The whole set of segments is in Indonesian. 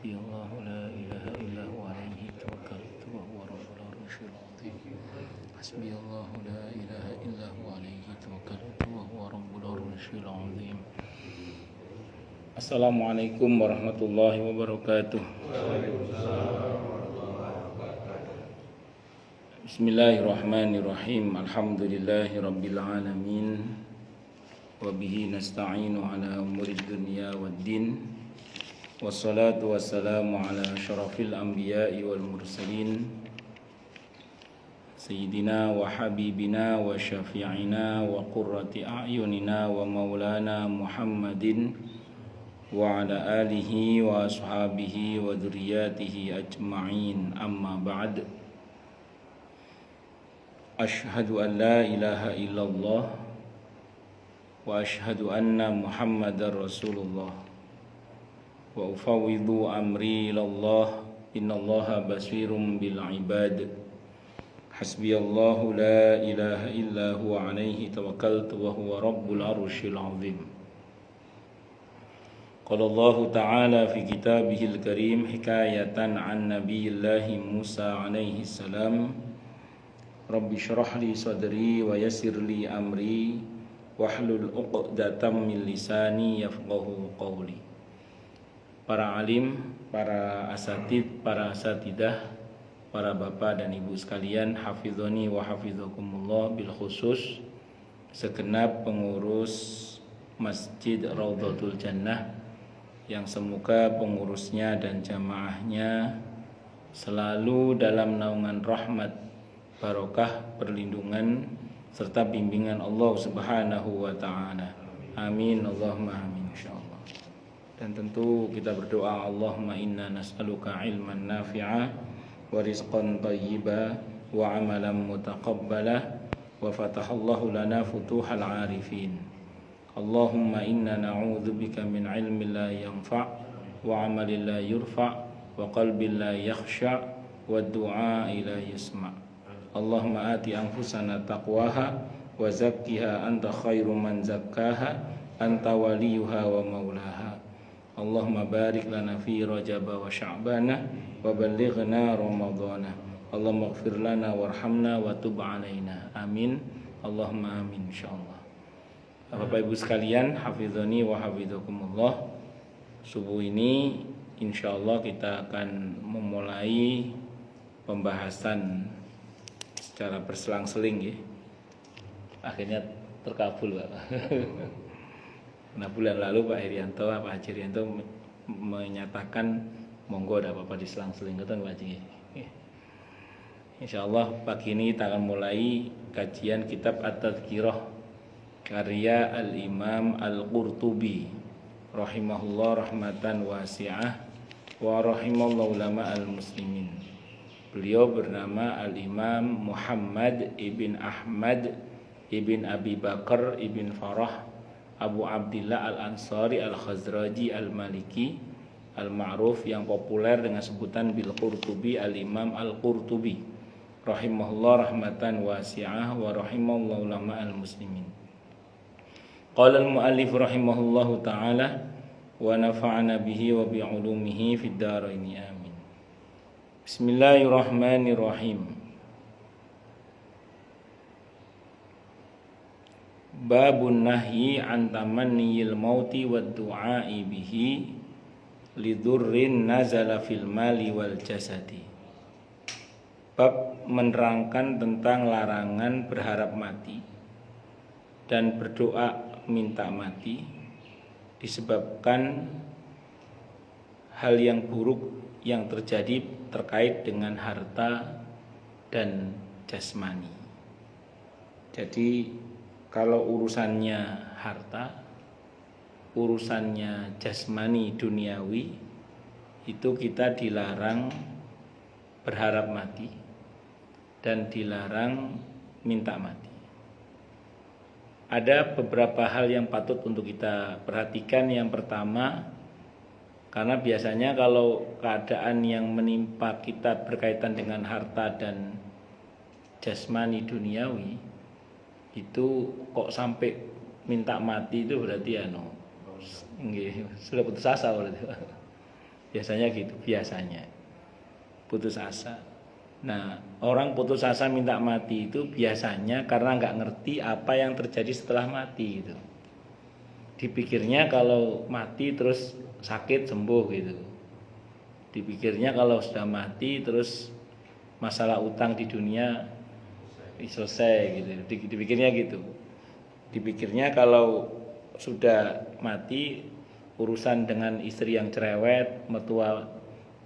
حسبي الله لا إله إلا هو عليه توكلت وهو رب العرش العظيم. حسبي الله لا إله إلا هو عليه توكلت وهو رب العرش العظيم. Assalamualaikum warahmatullahi wabarakatuh. Bismillahirrahmanirrahim. Alhamdulillahi rabbil alamin. Wa bihi nasta'inu ala umuri dunya waddin. Wassalatu wassalamu ala syarafil anbiya'i wal mursalin Sayyidina wa habibina wa syafi'ina wa qurrati a'yunina wa maulana Muhammadin wa ala alihi wa ashabihi wa dhurriyyatihi ajma'in, amma ba'd. Ashhadu an la ilaha illallah wa ashhadu anna Muhammadar Rasulullah wa ufawwidhu amri ilallah, innallaha basirum bil ibad. Hasbiyallahu la ilaha illa huwa alaihi tawakkaltu wa huwa rabbul arsyil azim. Qala Allah ta'ala fi kitabihil karim hikayatan an nabiyillahi Musa alaihi salam, Rabbi syrah li sadri wa yassir li amri wahlul 'uqdatam min lisani yafqahu qawli. Para alim, para asatid, para asatidah, para bapak dan ibu sekalian, hafizoni wa hafizakumullah, bil khusus segenap pengurus Masjid Raudhatul Jannah yang semoga pengurusnya dan jamaahnya selalu dalam naungan rahmat, barokah, perlindungan serta bimbingan Allah Subhanahu wa taala. Amin Allahumma amin insyaallah. Dan tentu kita berdoa, Allahumma inna nas'aluka ilman nafi'a wa rizqan thayyiba wa amalan mutaqabbala wa fatahallahu lana futuhal arifin. Allahumma inna na'udzubika min ilmin la yanfa' wa amalin la yurfa' wa qalbin la yakhsha' wa du'a la yasma'. Allahumma ati anfusana taqwaha wa zakkiha anta khairu man zakkaha anta waliyuha wa maulaha. Allahumma barik lana fi Rajab wa Sya'bana wa ballighna Ramadhana. Allahumma ighfir lana warhamna wa tub alaina. Amin. Allahumma amin insyaallah. Bapak Ibu sekalian, hafizani wa hafizakumullah. Subuh ini insyaallah kita akan memulai pembahasan secara berselang-seling ya. Akhirnya terkabul, Pak. Nah, bulan lalu Pak Herianto, Pak Haji Herianto menyatakan monggo ada apa-apa diselang-seling, ngoten Pak Haji. Insyaallah pagi ini kita akan mulai kajian kitab At-Tadhkirah karya Al-Imam Al-Qurtubi rahimahullah rahmatan wasi'ah wa rahimallahu ulama al-muslimin. Beliau bernama Al-Imam Muhammad ibn Ahmad ibn Abi Bakar ibn Farah Abu Abdillah Al-Ansari Al-Khazraji Al-Maliki Al-Ma'ruf yang populer dengan sebutan Bil Qurtubi, Al-Imam Al-Qurtubi rahimahullah rahmatan wasi'ah wa rahimallahu ulama al-muslimin. Qala al-muallif rahimahullahu ta'ala wa nafa'ana bihi wa bi'ulumihi fid dharaini amin. Bismillahirrahmanirrahim. Babun nahyi an tamanniyil mauti wad du'a'i bihi lidurrin nazala fil mali wal jasadi. Bab menerangkan tentang larangan berharap mati dan berdoa minta mati disebabkan hal yang buruk yang terjadi terkait dengan harta dan jasmani. Jadi kalau urusannya harta, urusannya jasmani duniawi, itu kita dilarang berharap mati dan dilarang minta mati. Ada beberapa hal yang patut untuk kita perhatikan. Yang pertama, karena biasanya kalau keadaan yang menimpa kita berkaitan dengan harta dan jasmani duniawi, itu kok sampai minta mati, itu berarti sudah putus asa berarti. Biasanya gitu, biasanya putus asa. Nah, orang putus asa minta mati itu biasanya karena nggak ngerti apa yang terjadi setelah mati gitu. Dipikirnya kalau mati terus sakit sembuh gitu. Dipikirnya kalau sudah mati terus masalah utang di dunia selesai gitu. Dipikirnya gitu. Dipikirnya kalau sudah mati urusan dengan istri yang cerewet, mertua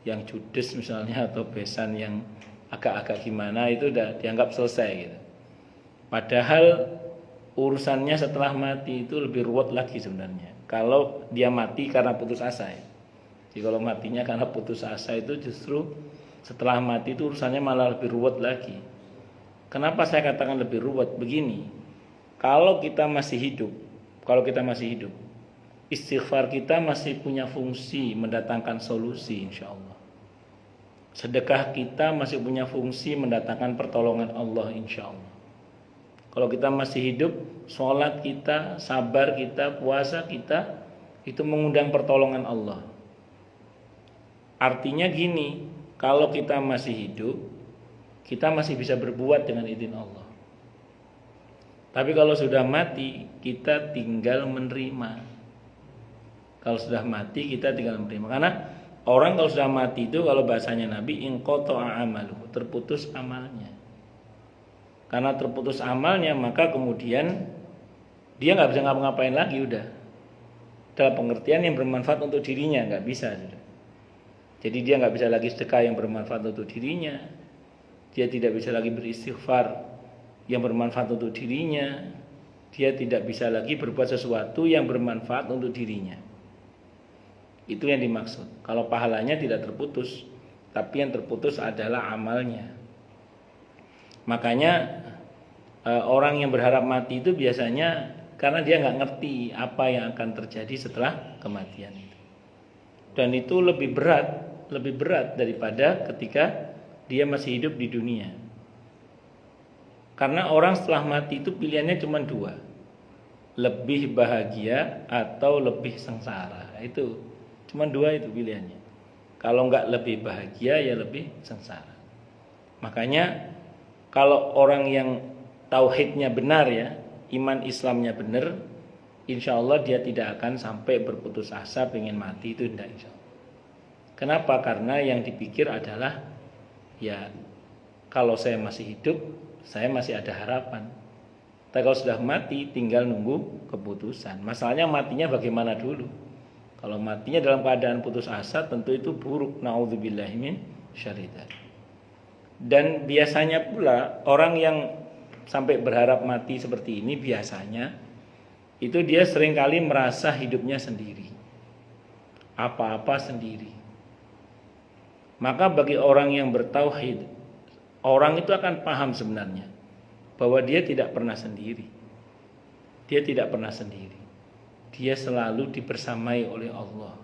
yang judes misalnya, atau besan yang agak-agak gimana, itu udah dianggap selesai gitu. Padahal urusannya setelah mati itu lebih ruwet lagi sebenarnya. Kalau dia mati karena putus asa ya. Jadi kalau matinya karena putus asa itu justru setelah mati itu urusannya malah lebih ruwet lagi. Kenapa saya katakan lebih ruwet? Begini, kalau kita masih hidup, istighfar kita masih punya fungsi mendatangkan solusi insya Allah. Sedekah kita masih punya fungsi mendatangkan pertolongan Allah insya Allah. Kalau kita masih hidup, sholat kita, sabar kita, puasa kita, itu mengundang pertolongan Allah. Artinya gini, kalau kita masih hidup, kita masih bisa berbuat dengan izin Allah. Tapi kalau sudah mati, kita tinggal menerima. Kalau sudah mati kita tinggal menerima. Karena orang kalau sudah mati itu, kalau bahasanya Nabi, inqata'a amaluhu, terputus amalnya. Karena terputus amalnya, maka kemudian dia nggak bisa ngapa-ngapain lagi udah. Dalam pengertian yang bermanfaat untuk dirinya nggak bisa. Jadi dia nggak bisa lagi sedekah yang bermanfaat untuk dirinya. Dia tidak bisa lagi beristighfar yang bermanfaat untuk dirinya. Dia tidak bisa lagi berbuat sesuatu yang bermanfaat untuk dirinya. Itu yang dimaksud. Kalau pahalanya tidak terputus, tapi yang terputus adalah amalnya. Makanya orang yang berharap mati itu biasanya karena dia nggak ngerti apa yang akan terjadi setelah kematian itu. Dan itu lebih berat daripada ketika dia masih hidup di dunia. Karena orang setelah mati itu pilihannya cuma dua, lebih bahagia atau lebih sengsara. Itu cuma dua itu pilihannya. Kalau nggak lebih bahagia ya lebih sengsara. Makanya kalau orang yang tauhidnya benar ya, iman Islamnya benar, insya Allah dia tidak akan sampai berputus asa pengen mati, itu tidak, insya Allah. Kenapa? Karena yang dipikir adalah ya kalau saya masih hidup, saya masih ada harapan. Tapi kalau sudah mati tinggal nunggu keputusan. Masalahnya matinya bagaimana dulu? Kalau matinya dalam keadaan putus asa tentu itu buruk. Na'udzubillahi min syarri dzalik. Dan biasanya pula orang yang sampai berharap mati seperti ini biasanya itu dia seringkali merasa hidupnya sendiri, apa-apa sendiri. Maka bagi orang yang bertauhid, orang itu akan paham sebenarnya bahwa dia tidak pernah sendiri. Dia tidak pernah sendiri. Dia selalu dibersamai oleh Allah.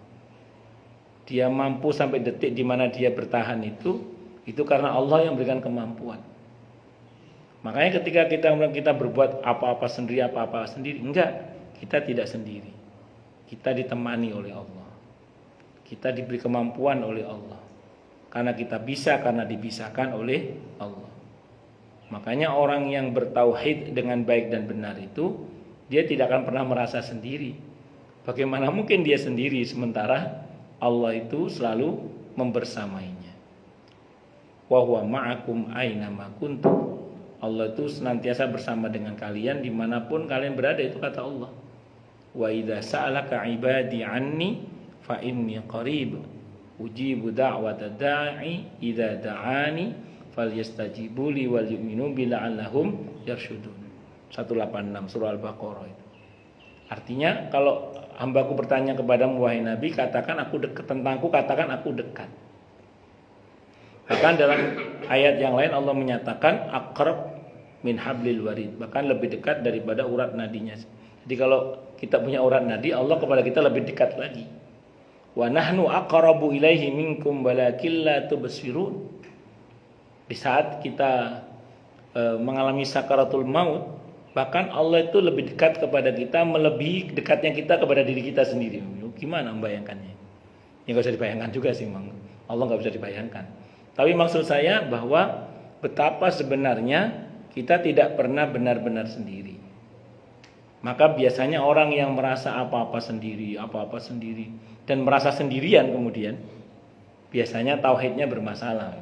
Dia mampu sampai detik di mana dia bertahan itu karena Allah yang berikan kemampuan. Makanya ketika kita berbuat apa-apa sendiri, enggak, kita tidak sendiri. Kita ditemani oleh Allah. Kita diberi kemampuan oleh Allah. Karena kita bisa, karena dibisahkan oleh Allah. Makanya orang yang bertauhid dengan baik dan benar itu, dia tidak akan pernah merasa sendiri. Bagaimana mungkin dia sendiri sementara Allah itu selalu membersamainya. Wa huwa ma'akum aina ma kuntum. Allah itu senantiasa bersama dengan kalian dimanapun kalian berada, itu kata Allah. Wa idza sa'alaka ibadi anni fa inni qarib ujibu da'wata da'i idza da'ani falyastajibu li wal yu'minu bi la'allahum yarshudun. 186 surah Al-Baqarah itu. Artinya kalau hambaku bertanya kepadamu wahai Nabi, katakan aku dekat, tentangku katakan aku dekat. Bahkan dalam ayat yang lain Allah menyatakan aqrab min hablil warid, bahkan lebih dekat daripada urat nadinya. Jadi kalau kita punya urat nadi, Allah kepada kita lebih dekat lagi. Wa nahnu aqrabu ilaihi minkum walakin la tubsirun. Di saat kita mengalami sakaratul maut, bahkan Allah itu lebih dekat kepada kita, melebihi dekatnya kita kepada diri kita sendiri. Gimana membayangkannya? Ya nggak bisa dibayangkan juga sih, Mang. Allah nggak bisa dibayangkan. Tapi maksud saya bahwa betapa sebenarnya kita tidak pernah benar-benar sendiri. Maka biasanya orang yang merasa apa-apa sendiri, dan merasa sendirian kemudian, biasanya tauhidnya bermasalah.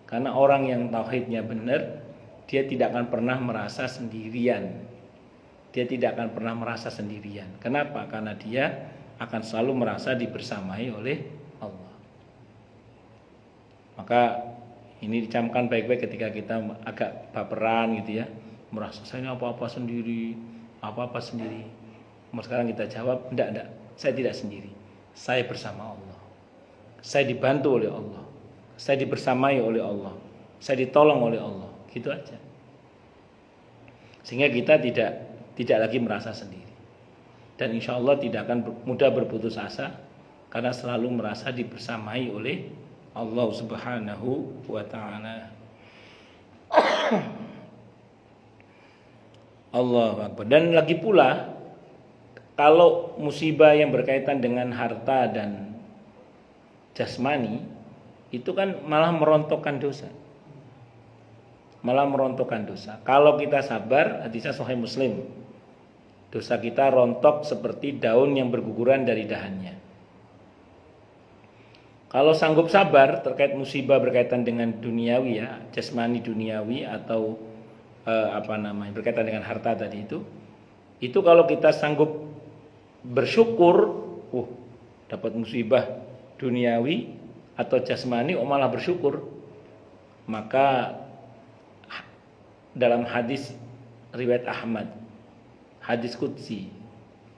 Karena orang yang tauhidnya benar, dia tidak akan pernah merasa sendirian. Dia tidak akan pernah merasa sendirian. Kenapa? Karena dia akan selalu merasa dibersamai oleh Allah. Maka ini dicamkan baik-baik ketika kita agak baperan gitu ya, merasa saya apa-apa sendiri. Sekarang kita jawab, enggak, saya tidak sendiri. Saya bersama Allah. Saya dibantu oleh Allah. Saya dibersamai oleh Allah. Saya ditolong oleh Allah. Gitu aja. Sehingga kita tidak lagi merasa sendiri. Dan insya Allah tidak akan mudah berputus asa, karena selalu merasa dibersamai oleh Allah Subhanahu wa ta'ala. Allahu Akbar. Dan lagi pula, kalau musibah yang berkaitan dengan harta dan jasmani, itu kan malah merontokkan dosa. Kalau kita sabar, hadisnya Sahih Muslim, dosa kita rontok seperti daun yang berguguran dari dahannya. Kalau sanggup sabar terkait musibah berkaitan dengan duniawi ya, jasmani duniawi atau berkaitan dengan harta tadi itu kalau kita sanggup bersyukur, dapat musibah duniawi atau jasmani, malah bersyukur, maka dalam hadis riwayat Ahmad, hadis qudsi,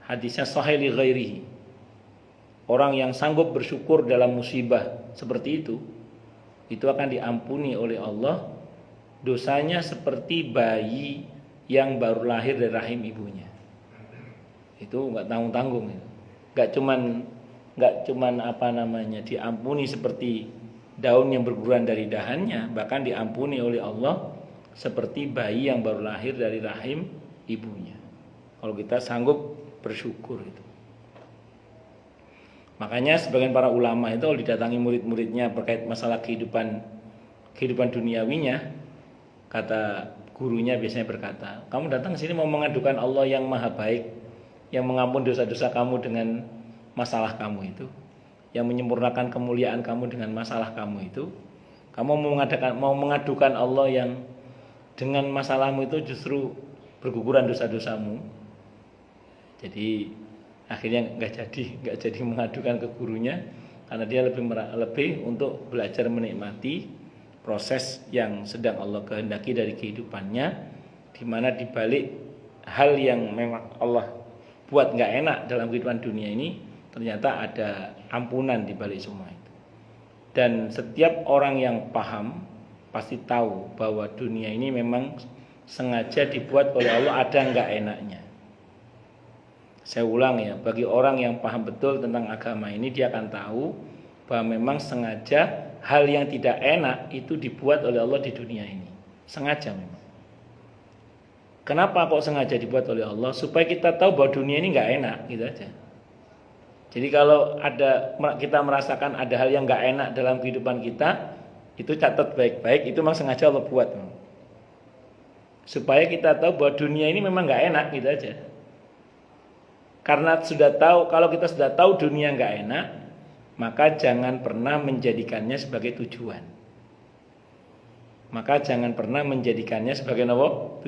hadisnya sahih li ghairihi, orang yang sanggup bersyukur dalam musibah seperti itu akan diampuni oleh Allah dosanya seperti bayi yang baru lahir dari rahim ibunya. Itu nggak tanggung-tanggung itu. Nggak cuman diampuni seperti daun yang berguguran dari dahannya, bahkan diampuni oleh Allah seperti bayi yang baru lahir dari rahim ibunya. Kalau kita sanggup bersyukur itu. Makanya sebagian para ulama itu kalau didatangi murid-muridnya terkait masalah kehidupan duniawinya, kata gurunya biasanya berkata, kamu datang ke sini mau mengadukan Allah yang maha baik, yang mengampun dosa-dosa kamu dengan masalah kamu itu, yang menyempurnakan kemuliaan kamu dengan masalah kamu itu. Kamu mau mengadukan Allah yang dengan masalahmu itu justru berguguran dosa-dosamu. Jadi akhirnya nggak jadi mengadukan ke gurunya, karena dia lebih untuk belajar menikmati proses yang sedang Allah kehendaki dari kehidupannya, di mana dibalik hal yang memang Allah buat nggak enak dalam kehidupan dunia ini, ternyata ada ampunan di balik semua itu. Dan setiap orang yang paham pasti tahu bahwa dunia ini memang sengaja dibuat oleh Allah ada nggak enaknya. Saya ulang ya, bagi orang yang paham betul tentang agama ini, dia akan tahu bahwa memang sengaja hal yang tidak enak itu dibuat oleh Allah di dunia ini. Sengaja memang. Kenapa kok sengaja dibuat oleh Allah? Supaya kita tahu bahwa dunia ini nggak enak, gitu aja. Jadi kalau kita merasakan ada hal yang nggak enak dalam kehidupan kita, itu catat baik-baik, itu memang sengaja Allah buat. Supaya kita tahu bahwa dunia ini memang nggak enak, gitu aja. Karena kalau kita sudah tahu dunia nggak enak, maka jangan pernah menjadikannya sebagai tujuan.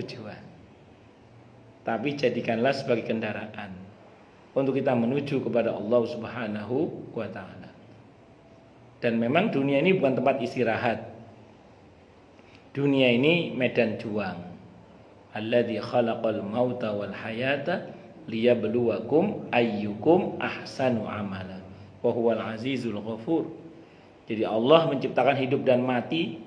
Tujuan. Tapi jadikanlah sebagai kendaraan untuk kita menuju kepada Allah Subhanahu wa ta'ala. Dan memang dunia ini bukan tempat istirahat. Dunia ini medan juang. Alladzi khalaqal mauta wal hayata liyabluwakum ayyukum ahsanu amala wa huwal azizul ghafur. Jadi Allah menciptakan hidup dan mati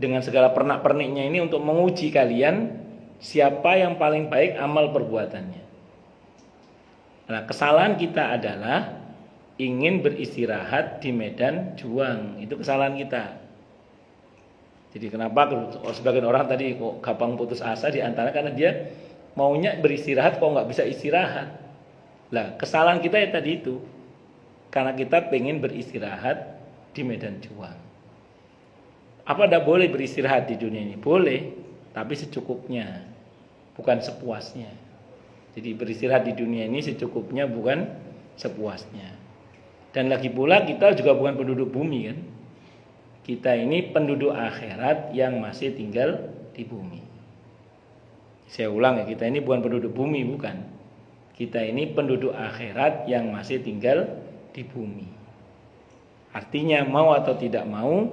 dengan segala pernak-perniknya ini untuk menguji kalian siapa yang paling baik amal perbuatannya. Nah, kesalahan kita adalah ingin beristirahat di medan juang. Itu kesalahan kita. Jadi kenapa sebagian orang tadi kok gampang putus asa, di antara karena dia maunya beristirahat kok nggak bisa istirahat. Lah, kesalahan kita ya tadi itu. Karena kita pengen beristirahat di medan juang. Apa tidak boleh beristirahat di dunia ini? Boleh, tapi secukupnya, bukan sepuasnya. Jadi beristirahat di dunia ini secukupnya, bukan sepuasnya. Dan lagi pula kita juga bukan penduduk bumi kan. Kita ini penduduk akhirat yang masih tinggal di bumi. Saya ulang ya, kita ini bukan penduduk bumi, bukan. Kita ini penduduk akhirat yang masih tinggal di bumi. Artinya mau atau tidak mau,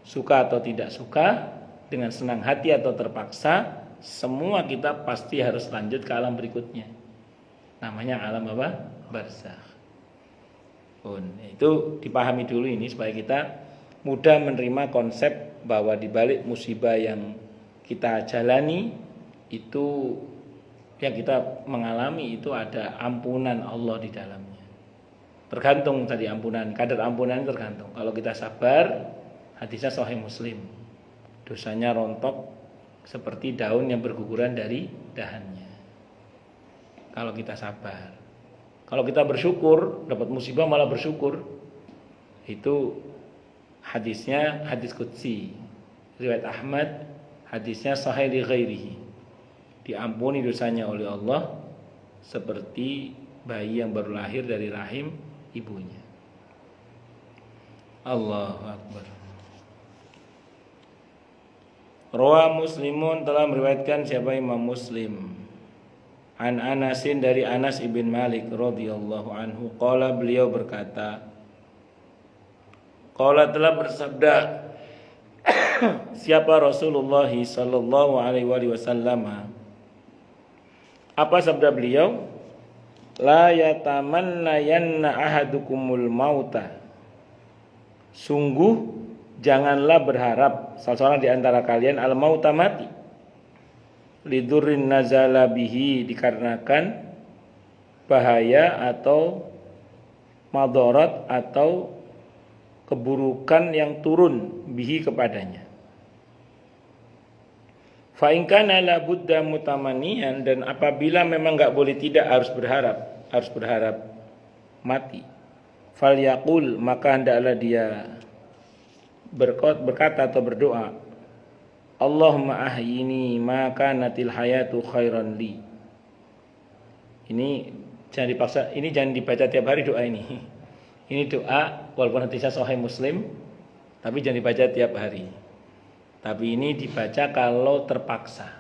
suka atau tidak suka, dengan senang hati atau terpaksa, semua kita pasti harus lanjut ke alam berikutnya. Namanya alam apa? Barzakh. Itu dipahami dulu ini supaya kita mudah menerima konsep bahwa di balik musibah yang kita jalani itu, yang kita mengalami itu ada ampunan Allah di dalamnya. Tergantung tadi ampunan, kadar ampunan tergantung. Kalau kita sabar, hadisnya Sahih Muslim, dosanya rontok seperti daun yang berguguran dari dahannya. Kalau kita sabar. Kalau kita bersyukur, dapat musibah malah bersyukur, itu hadisnya hadis qudsi, riwayat Ahmad, hadisnya sahih li ghairihi. Diampuni dosanya oleh Allah seperti bayi yang baru lahir dari rahim ibunya. Allahu Akbar. Rawa Muslimun, telah meriwayatkan siapa Imam Muslim, an Anasin, dari Anas ibn Malik radhiyallahu anhu, qala, beliau berkata, qala, telah bersabda siapa Rasulullah sallallahu alaihi wasallam. Apa sabda beliau? La yatamannayanna ahadukumul mauta. Sungguh janganlah berharap salah seorang di antara kalian al mauta, mati. Lidurrin nazala bihi, dikarenakan bahaya atau madarat atau keburukan yang turun bihi kepadanya. Fa in kana la budda mutamaniyan, dan apabila memang enggak boleh tidak harus berharap mati. Fal yaqul, maka hendaklah dia berkata atau berdoa, Allahumma ahyini ma kanatil hayatu khairan li. Ini jangan dipaksa, ini jangan dibaca tiap hari doa ini. Ini doa walaupun hadisnya Sahih Muslim, tapi jangan dibaca tiap hari. Tapi ini dibaca kalau terpaksa.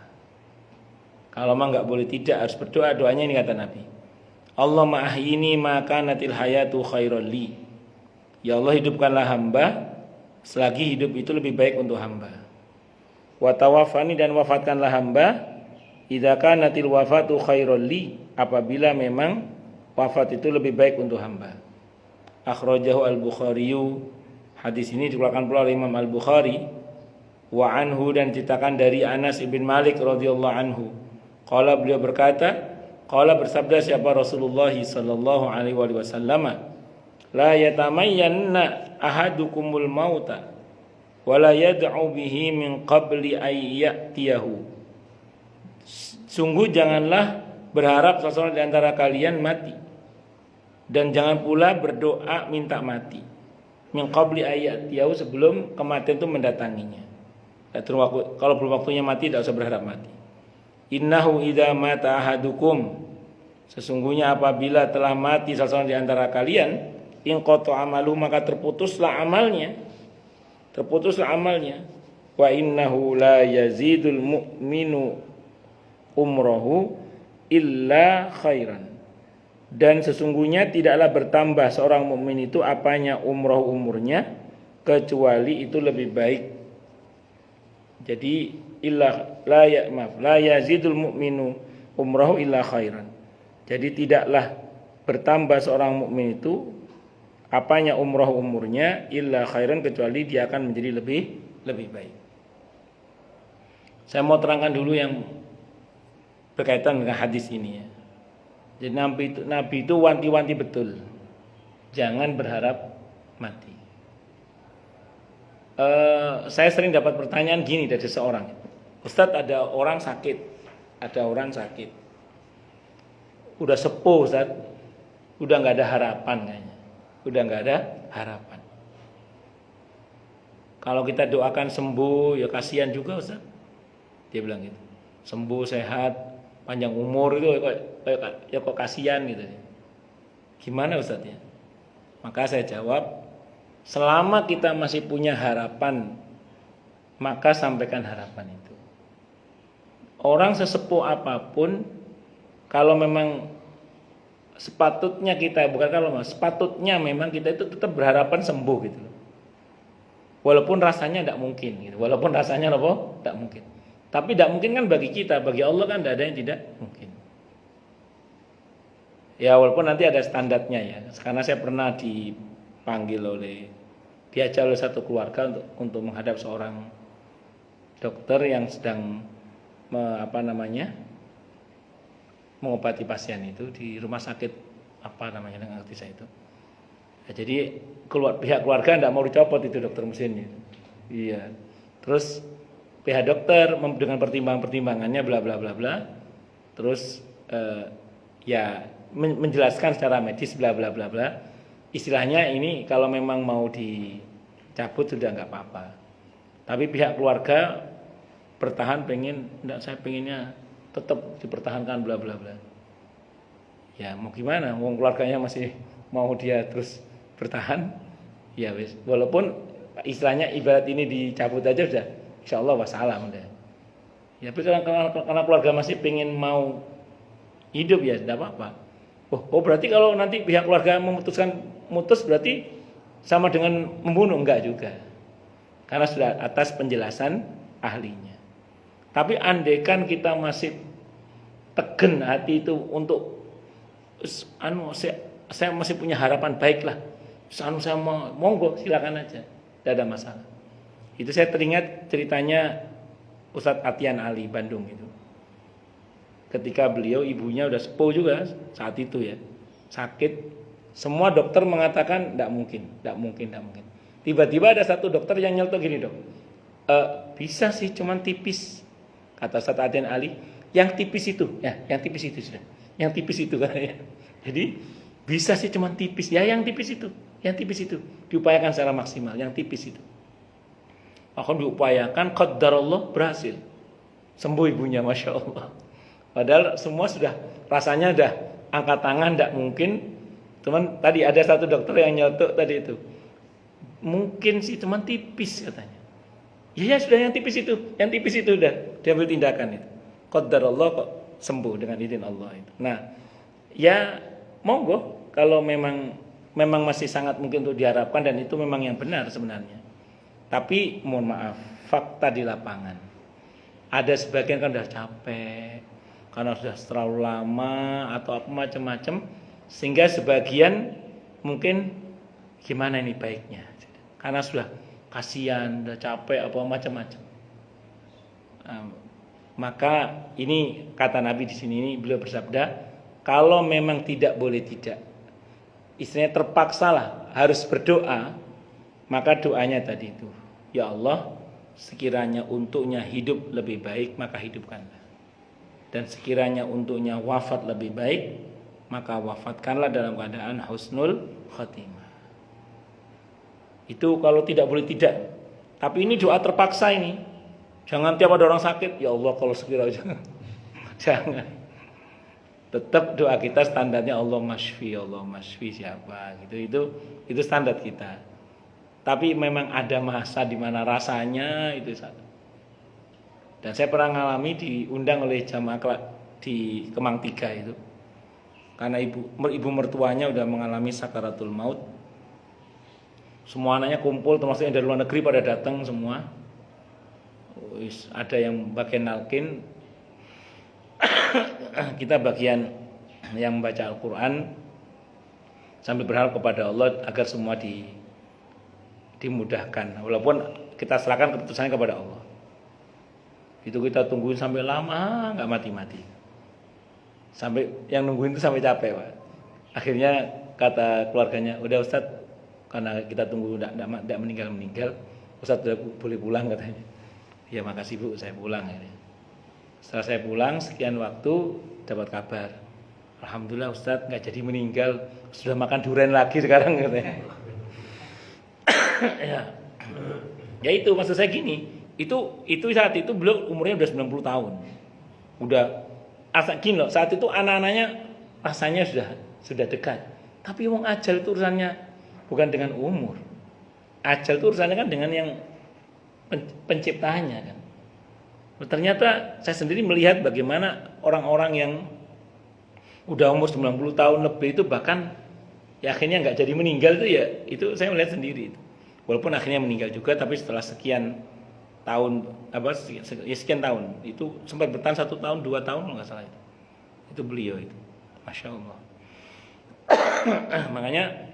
Kalau mah enggak boleh tidak, harus berdoa. Doanya ini kata Nabi, Allahumma ahyini ma kanatil hayatu khairan li. Ya Allah, hidupkanlah hamba selagi hidup itu lebih baik untuk hamba. Wa tawaffani, dan wafatkanlah hamba idza kanatil wafatu khairan li, apabila memang wafat itu lebih baik untuk hamba. Akhrajahu al-Bukhari, hadis ini dikeluarkan pula oleh Imam Al-Bukhari. Wa anhu, dan ceritakan dari Anas ibn Malik radhiyallahu anhu, qala, beliau berkata, qala, bersabda siapa Rasulullah sallallahu alaihi wasallam, la yatamayyanna ahadukumul mauta wa la yad'u bihi min qabli ay ya'tiyahu. Sungguh janganlah berharap seseorang di antara kalian mati, dan jangan pula berdoa minta mati, min qabli ay ya'tiyahu, sebelum kematian itu mendatanginya. Kalau belum waktunya mati, tidak usah berharap mati. Innahu idza mata ahadukum, sesungguhnya apabila telah mati salah seorang di antara kalian, in qata amalu, maka terputuslah amalnya. Wa innahu la yazidul mu'minu umrohu illa khairan, dan sesungguhnya tidaklah bertambah seorang mukmin itu apanya umurnya, kecuali itu lebih baik. Jadi la yazidul mu'minu umrahu illa khairan. Jadi tidaklah bertambah seorang mukmin itu apanya umurnya illa khairan, kecuali dia akan menjadi lebih baik. Saya mau terangkan dulu yang berkaitan dengan hadis ini ya. Jadi Nabi itu wanti-wanti betul, jangan berharap mati. Saya sering dapat pertanyaan gini dari seseorang, Ustadz, ada orang sakit, udah sepuh Ustadz, udah nggak ada harapan kayaknya. udah nggak ada harapan. Kalau kita doakan sembuh, ya kasihan juga Ustaz. Dia bilang gitu. Sembuh, sehat, panjang umur itu kok kasihan gitu. Gimana Ustaz ya? Maka saya jawab, selama kita masih punya harapan, maka sampaikan harapan itu. Orang sesepuh apapun, kalau memang sepatutnya memang kita itu tetap berharapan sembuh gitu. Walaupun rasanya tidak mungkin gitu. Walaupun rasanya tidak mungkin. Tapi tidak mungkin kan bagi kita, bagi Allah kan tidak ada yang tidak mungkin. Ya walaupun nanti ada standarnya ya. Karena saya pernah diajak oleh satu keluarga untuk menghadap seorang dokter yang sedang mengobati pasien itu di rumah sakit nggak ngerti saya itu. Ya, jadi pihak keluarga tidak mau dicopot itu dokter mesinnya. Iya. Terus pihak dokter dengan pertimbangannya bla bla bla bla. Terus menjelaskan secara medis bla bla bla bla. Istilahnya ini kalau memang mau dicabut sudah nggak apa-apa. Tapi pihak keluarga bertahan saya pengennya tetap dipertahankan bla bla bla. Ya mau gimana? Wong keluarganya masih mau dia terus bertahan. Ya wis, walaupun istilahnya ibarat ini dicabut aja sudah insyaallah wassalam udah. Ya tapi karena keluarga masih pengen mau hidup ya tidak apa-apa. Oh berarti kalau nanti pihak keluarga mutus berarti sama dengan membunuh? Enggak juga. Karena sudah atas penjelasan ahlinya. Tapi andaikan kita masih tegen hati itu untuk saya masih punya harapan baiklah. Saya monggo silakan aja. Tidak ada masalah. Itu saya teringat ceritanya Ustadz Atian Ali Bandung itu. Ketika beliau ibunya udah sepuh juga saat itu ya. Sakit, semua dokter mengatakan tidak mungkin. Tiba-tiba ada satu dokter yang nyeletuk gini, "Dok. Bisa sih cuman tipis." Kata Ustadz Atian Ali, yang tipis itu sudah. Yang tipis itu kan ya. Jadi bisa sih cuman tipis. Ya yang tipis itu diupayakan secara maksimal, yang tipis itu. Akan diupayakan, qadarullah berhasil. Sembuh ibunya, Masya Allah. Padahal semua sudah rasanya udah angkat tangan tidak mungkin. Cuman tadi ada satu dokter yang nyetuk tadi itu. Mungkin sih cuman tipis katanya. Ya sudah yang tipis itu udah diambil tindakan itu. Qadarullah kok sembuh dengan izin Allah itu. Nah, ya monggo kalau memang masih sangat mungkin untuk diharapkan dan itu memang yang benar sebenarnya. Tapi mohon maaf, fakta di lapangan ada sebagian kan sudah capek karena sudah terlalu lama atau apa macam-macam, sehingga sebagian mungkin gimana ini baiknya karena sudah kasihan, sudah capek apa macam-macam. Maka ini kata Nabi di sini, beliau bersabda, kalau memang tidak boleh tidak, istilahnya terpaksalah harus berdoa, maka doanya tadi itu, ya Allah, sekiranya untuknya hidup lebih baik, maka hidupkanlah. Dan sekiranya untuknya wafat lebih baik, maka wafatkanlah dalam keadaan husnul khatimah. Itu kalau tidak boleh tidak. Tapi ini doa terpaksa ini. Jangan tiap ada orang sakit, ya Allah kalau sekiranya jangan. Tetap doa kita standarnya Allah masfi siapa gitu. Itu standar kita. Tapi memang ada masa di mana rasanya itu satu. Dan saya pernah ngalami diundang oleh jamaah di Kemang 3 itu. Karena ibu mertuanya udah mengalami sakaratul maut. Semua anaknya kumpul, termasuk yang dari luar negeri pada datang semua. Ada yang bagian nalkin, kita bagian yang membaca Al-Quran sambil berharap kepada Allah agar semua dimudahkan. Walaupun kita serahkan keputusannya kepada Allah. Itu kita tungguin sampai lama, nggak mati-mati. Sampai yang nungguin itu sampai capek, Pak. Akhirnya kata keluarganya, udah Ustadz, karena kita tunggu tidak meninggal, Ustadz udah boleh pulang katanya. Ya makasih Bu, saya pulang. Setelah saya pulang sekian waktu dapat kabar, Alhamdulillah Ustadz nggak jadi meninggal, sudah makan durian lagi sekarang katanya. Ya. Ya itu maksud saya gini, itu saat itu beliau umurnya udah 90 tahun. Udah asal gini loh, saat itu anak-anaknya rasanya sudah dekat. Tapi wong ajal itu urusannya bukan dengan umur. Ajal itu urusannya kan dengan yang penciptanya kan. Ternyata saya sendiri melihat bagaimana orang-orang yang udah umur 90 tahun lebih itu bahkan ya akhirnya nggak jadi meninggal itu ya, itu saya melihat sendiri itu. Walaupun akhirnya meninggal juga, tapi setelah sekian tahun sekian tahun itu sempat bertahan 1 tahun 2 tahun nggak salah itu beliau itu, masya Allah. Makanya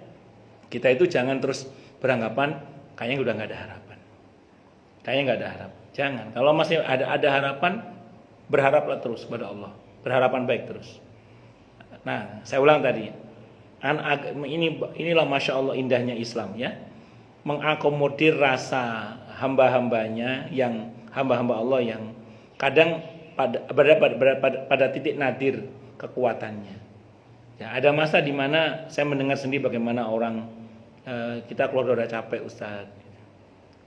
kita itu jangan terus beranggapan kayaknya udah nggak ada harapan, kayaknya nggak ada harapan. Jangan, kalau masih ada harapan, berharaplah terus pada Allah, berharapan baik terus. Nah, saya ulang tadi, inilah masya Allah indahnya Islam ya, mengakomodir rasa hamba-hambanya yang hamba-hamba Allah yang kadang pada titik nadir kekuatannya. Ya, ada masa di mana saya mendengar sendiri bagaimana orang kita keluar udah capek Ustaz.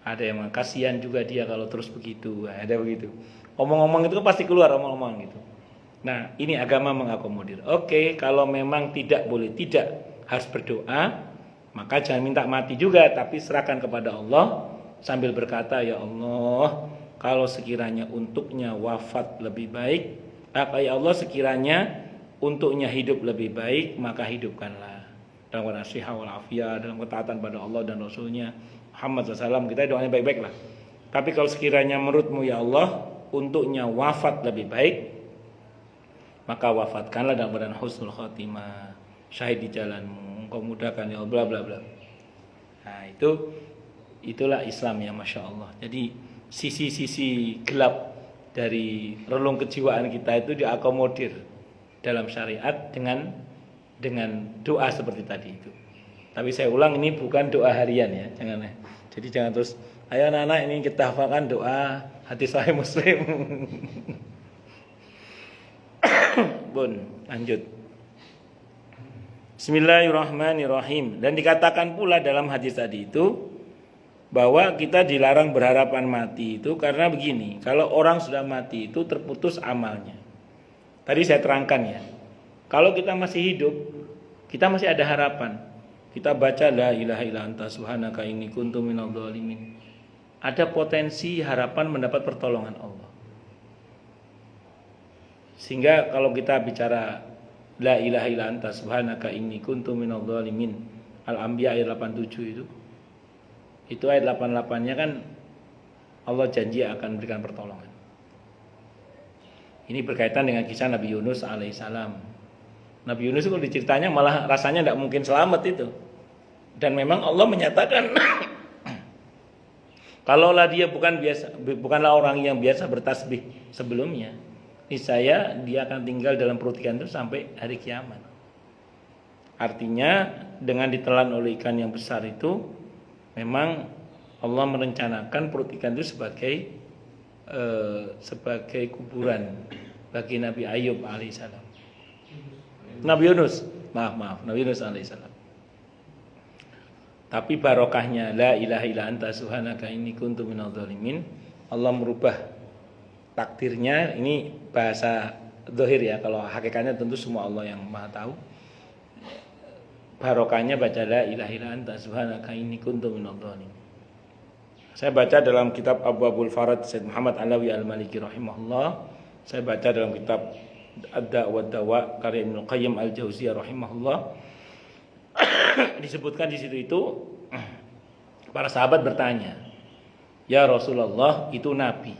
Ada yang kasihan juga dia kalau terus begitu, ada begitu. Omong-omong itu kan pasti keluar omong-omong gitu. Nah, ini agama mengakomodir. Oke, kalau memang tidak harus berdoa, maka jangan minta mati juga, tapi serahkan kepada Allah sambil berkata, ya Allah, kalau sekiranya untuknya wafat lebih baik, ya Allah sekiranya untuknya hidup lebih baik, maka hidupkanlah. Dalam nasihat wal afiyah, dalam ketaatan pada Allah dan Rasulnya Muhammad SAW, kita doanya baik-baik lah. Tapi kalau sekiranya menurutmu ya Allah, untuknya wafat lebih baik, maka wafatkanlah dalam keadaan husnul khotimah, syahid di jalanmu, engkau mudahkan ya Allah, bla bla bla. Nah itulah Islam ya, masya Allah. Jadi sisi-sisi gelap dari relung kejiwaan kita itu diakomodir dalam syariat dengan doa seperti tadi itu. Tapi saya ulang, ini bukan doa harian ya, jangan ya. Jadi jangan terus, ayo anak-anak ini kita hafalkan doa hati Sahih Muslim. Bun, lanjut. Bismillahirrahmanirrahim. Dan dikatakan pula dalam hadis tadi itu bahwa kita dilarang berharapan mati itu karena begini, kalau orang sudah mati itu terputus amalnya. Tadi saya terangkan ya, kalau kita masih hidup, kita masih ada harapan. Kita baca la ilaha illa anta subhanaka inni kuntu minadh dhalimin. Ada potensi harapan mendapat pertolongan Allah. Sehingga kalau kita bicara la ilaha illa anta subhanaka inni kuntu minadh dhalimin, Al-Anbiya ayat 87 itu ayat 88-nya kan Allah janji akan memberikan pertolongan. Ini berkaitan dengan kisah Nabi Yunus alaihissalam. Nabi Yunus kalau diceritanya malah rasanya tidak mungkin selamat itu. Dan memang Allah menyatakan kalaulah dia bukanlah orang yang biasa bertasbih sebelumnya, niscaya dia akan tinggal dalam perut ikan itu sampai hari kiamat. Artinya dengan ditelan oleh ikan yang besar itu, memang Allah merencanakan perut ikan itu sebagai kuburan bagi Nabi Ayub alaihissalam. Nabi Yunus alaihissalam. Tapi barokahnya la ilaha illa anta subhanaka inni kuntu minadh dhalimin, Allah merubah takdirnya. Ini bahasa zahir ya, kalau hakikatnya tentu semua Allah yang Maha tahu. Barokahnya baca la ilaha illa anta subhanaka inni kuntu minadh dhalimin. Saya baca dalam kitab Abwabul Farad Said Muhammad Alawi Al-Maliki rahimahullah. Saya baca dalam kitab Ad-Da' wa Dawa karya Ibnu Qayyim Al-Jauziyah rahimahullah. Disebutkan di situ itu para sahabat bertanya, "Ya Rasulullah, itu nabi.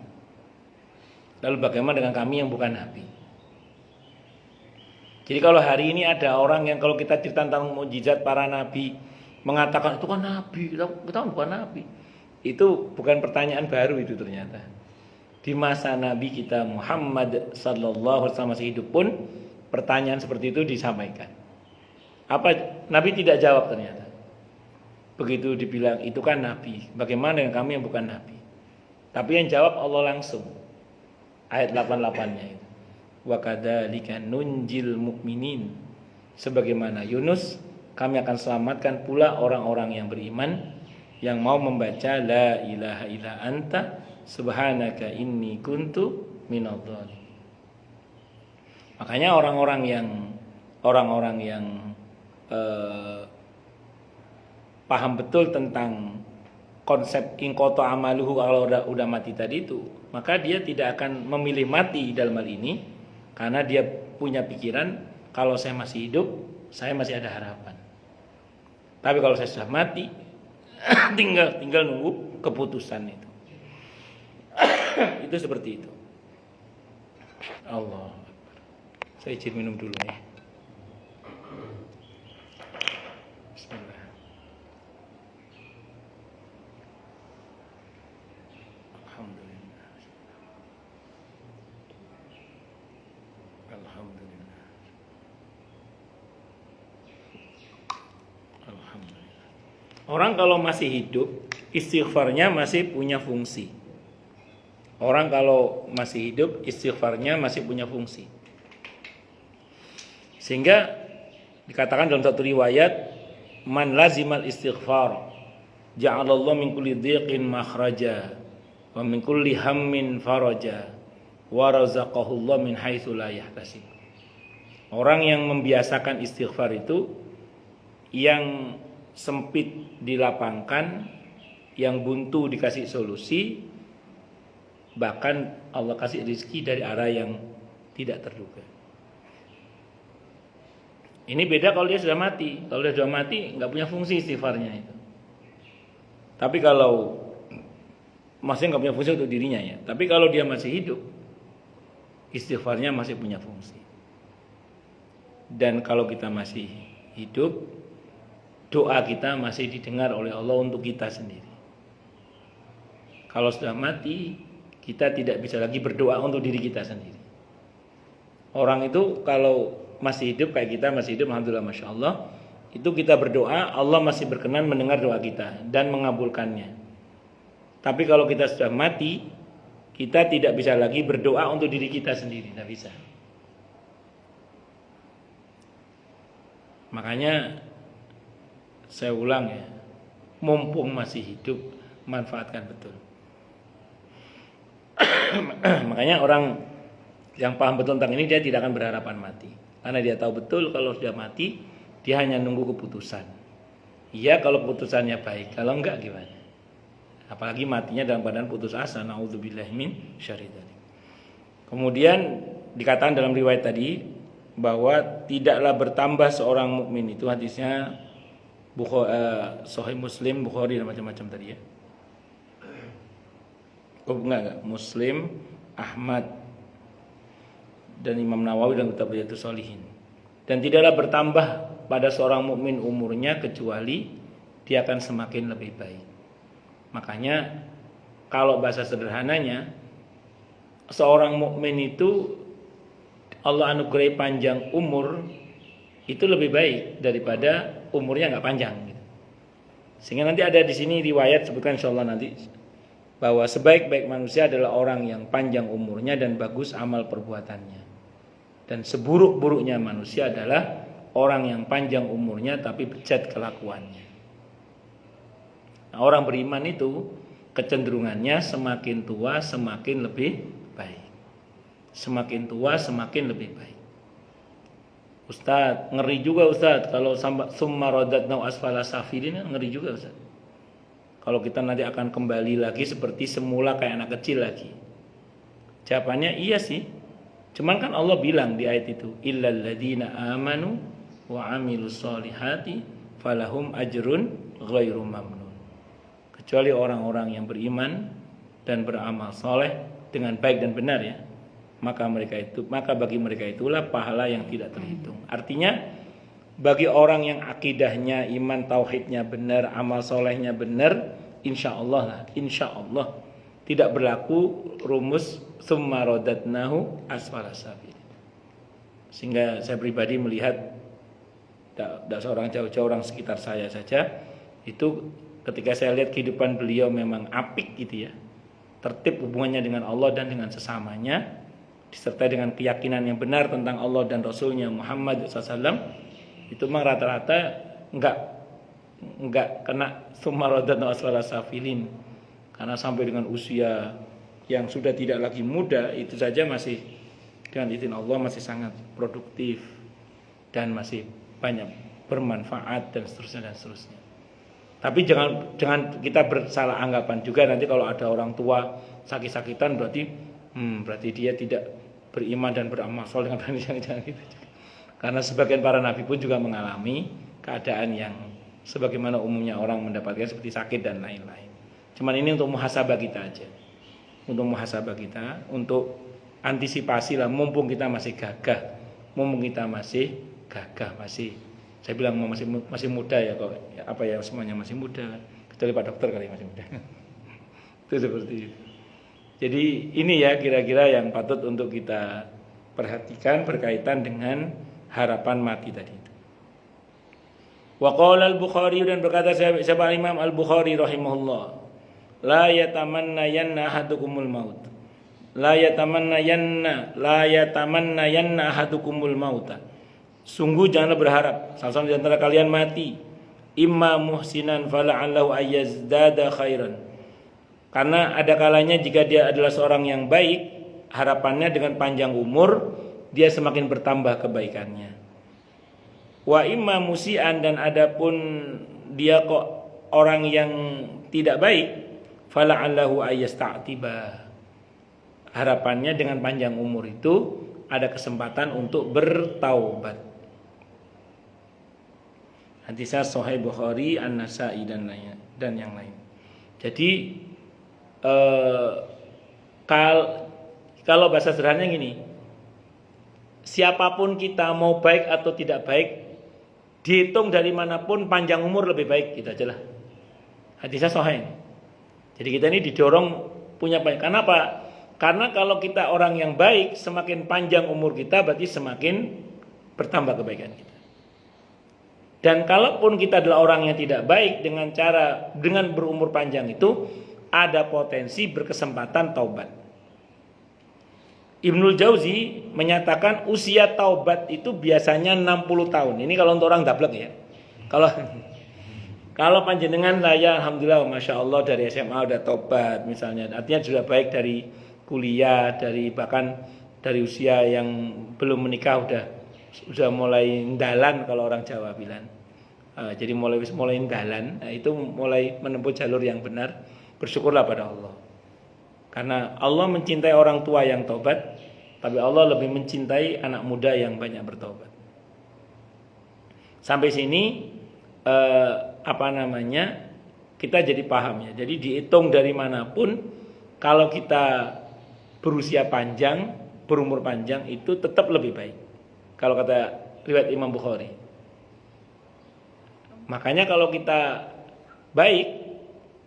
Lalu bagaimana dengan kami yang bukan nabi?" Jadi kalau hari ini ada orang yang kalau kita cerita tentang mukjizat para nabi mengatakan itu kan nabi, kita kan bukan nabi. Itu bukan pertanyaan baru itu ternyata. Di masa Nabi kita Muhammad sallallahu alaihi wasallam masih hidup pun pertanyaan seperti itu disampaikan. Apa Nabi tidak jawab ternyata. Begitu dibilang itu kan nabi, bagaimana dengan kami yang bukan nabi? Tapi yang jawab Allah langsung. Ayat 88-nya itu. wa kadzalika nunjil mu'minin. Sebagaimana Yunus, kami akan selamatkan pula orang-orang yang beriman yang mau membaca la ilaha illa anta subhanaka inni kuntu minadh-dhalimin. Makanya orang-orang yang paham betul tentang konsep ingkoto amaluhu kalau udah mati tadi itu, maka dia tidak akan memilih mati dalam hal ini karena dia punya pikiran kalau saya masih hidup, saya masih ada harapan. Tapi kalau saya sudah mati, tinggal nunggu keputusan itu. Itu seperti itu. Allah. Saya izin minum dulu ya. Bismillah. Alhamdulillah. Alhamdulillah. Alhamdulillah. Orang kalau masih hidup, istighfarnya masih punya fungsi. Orang kalau masih hidup, istighfarnya masih punya fungsi. Sehingga dikatakan dalam satu riwayat, man lazimal istighfar ja'alallahu min kulli dhiqin makhraja wa min kulli hammin faraja wa razaqahullahu min haitsu la yahtasib. Orang yang membiasakan istighfar itu yang sempit dilapangkan, yang buntu dikasih solusi, bahkan Allah kasih rezeki dari arah yang tidak terduga. Ini beda kalau dia sudah mati. Kalau dia sudah mati nggak punya fungsi istighfarnya itu. Tapi kalau masih nggak punya fungsi untuk dirinya ya. Tapi kalau dia masih hidup, istighfarnya masih punya fungsi. Dan kalau kita masih hidup, doa kita masih didengar oleh Allah untuk kita sendiri. Kalau sudah mati, kita tidak bisa lagi berdoa untuk diri kita sendiri. Orang itu kalau masih hidup kayak kita masih hidup, alhamdulillah, masya Allah, itu kita berdoa, Allah masih berkenan mendengar doa kita dan mengabulkannya. Tapi kalau kita sudah mati, kita tidak bisa lagi berdoa untuk diri kita sendiri, tidak bisa. Makanya saya ulang ya, mumpung masih hidup, manfaatkan betul. Makanya orang yang paham betul tentang ini, dia tidak akan berharapan mati. Karena dia tahu betul kalau sudah mati, dia hanya nunggu keputusan. Iya kalau keputusannya baik, kalau enggak gimana? Apalagi matinya dalam keadaan putus asa, naudzubillahi min syarri dzalik. Kemudian dikatakan dalam riwayat tadi bahwa tidaklah bertambah seorang mukmin, itu hadisnya Sahih Muslim, Bukhari dan macam-macam tadi ya. Oh enggak, Muslim, Ahmad dan Imam Nawawi dalam kitab Riyadhus Shalihin. Dan tidaklah bertambah pada seorang mukmin umurnya kecuali dia akan semakin lebih baik. Makanya kalau bahasa sederhananya, seorang mukmin itu Allah anugerahi panjang umur itu lebih baik daripada umurnya nggak panjang gitu. Sehingga nanti ada di sini riwayat sebutkan insyaallah nanti bahwa sebaik-baik manusia adalah orang yang panjang umurnya dan bagus amal perbuatannya. Dan seburuk-buruknya manusia adalah orang yang panjang umurnya tapi bejat kelakuannya. Nah, orang beriman itu kecenderungannya semakin tua semakin lebih baik. Semakin tua semakin lebih baik. Ustaz, ngeri juga Ustaz kalau summa radatna asfala safilin, ngeri juga Ustaz. Kalau kita nanti akan kembali lagi seperti semula kayak anak kecil lagi. Jawabannya iya sih. Cuman kan Allah bilang di ayat itu, illal ladzina amanu wa amilus solihati falahum ajrun ghairu mamnun. Kecuali orang-orang yang beriman dan beramal soleh dengan baik dan benar ya. Maka bagi mereka itulah pahala yang tidak terhitung. Artinya bagi orang yang akidahnya, iman tauhidnya benar, amal solehnya benar, insya Allah tidak berlaku rumus summa radatnahu asfala safilin. Sehingga saya pribadi melihat tidak seorang jauh-jauh, orang sekitar saya saja itu ketika saya lihat kehidupan beliau memang apik gitu ya, tertib hubungannya dengan Allah dan dengan sesamanya, disertai dengan keyakinan yang benar tentang Allah dan Rasulnya Muhammad SAW, itu memang rata-rata enggak kena sumaradan asfala safilin, karena sampai dengan usia yang sudah tidak lagi muda itu saja masih dengan izin Allah masih sangat produktif dan masih banyak bermanfaat dan seterusnya. Tapi jangan kita bersalah anggapan juga nanti kalau ada orang tua sakit-sakitan berarti dia tidak beriman dan beramal soleh dengan jangan gitu. Karena sebagian para nabi pun juga mengalami keadaan yang sebagaimana umumnya orang mendapatkan seperti sakit dan lain-lain. Cuman ini untuk muhasabah kita aja. Untuk muhasabah kita, untuk antisipasi lah mumpung kita masih gagah. Saya bilang masih muda ya kok. Apa ya semuanya masih muda. Kecuali Pak Dokter kali masih muda. Itu seperti itu. Jadi ini ya kira-kira yang patut untuk kita perhatikan berkaitan dengan harapan mati tadi itu. Wa qala al-Bukhari, dan berkata sahabat Imam Al-Bukhari rahimahullah, la yatamannayanna ahadukumul maut. La yatamannayanna ahadukumul mauta. Sungguh janganlah berharap salah seorang di antara kalian mati. Imma muhsinan fala'allahu ayyazdada khairan. Karena ada kalanya jika dia adalah seorang yang baik, harapannya dengan panjang umur dia semakin bertambah kebaikannya. Wa imma musian, dan adapun dia kok orang yang tidak baik, fala'allahu ayyasta'tiba. Harapannya dengan panjang umur itu ada kesempatan untuk bertaubat. Hadis Sahih Bukhari, An-Nasa'i dan yang lain. Jadi kalau bahasa sederhananya gini, siapapun kita mau baik atau tidak baik, dihitung dari manapun panjang umur lebih baik, gitu aja lah. Hadisnya sahih. Jadi kita ini didorong punya baik. Kenapa? Karena kalau kita orang yang baik, semakin panjang umur kita berarti semakin bertambah kebaikan kita. Dan kalaupun kita adalah orang yang tidak baik, dengan berumur panjang itu ada potensi berkesempatan taubat. Ibnul Jauzi menyatakan usia taubat itu biasanya 60 tahun. Ini kalau untuk orang dablek ya. Kalau panjenengan saya alhamdulillah masya Allah dari SMA udah taubat misalnya, artinya sudah baik dari kuliah, bahkan dari usia yang belum menikah udah mulai ndalan kalau orang Jawa bilang. Jadi mulai ndalan, itu mulai menempuh jalur yang benar. Bersyukurlah pada Allah. Karena Allah mencintai orang tua yang taubat, tapi Allah lebih mencintai anak muda yang banyak bertaubat. Sampai sini kita jadi paham ya. Jadi dihitung dari manapun, kalau kita berusia panjang, berumur panjang itu tetap lebih baik. Kalau kata riwayat Imam Bukhari. Makanya kalau kita baik,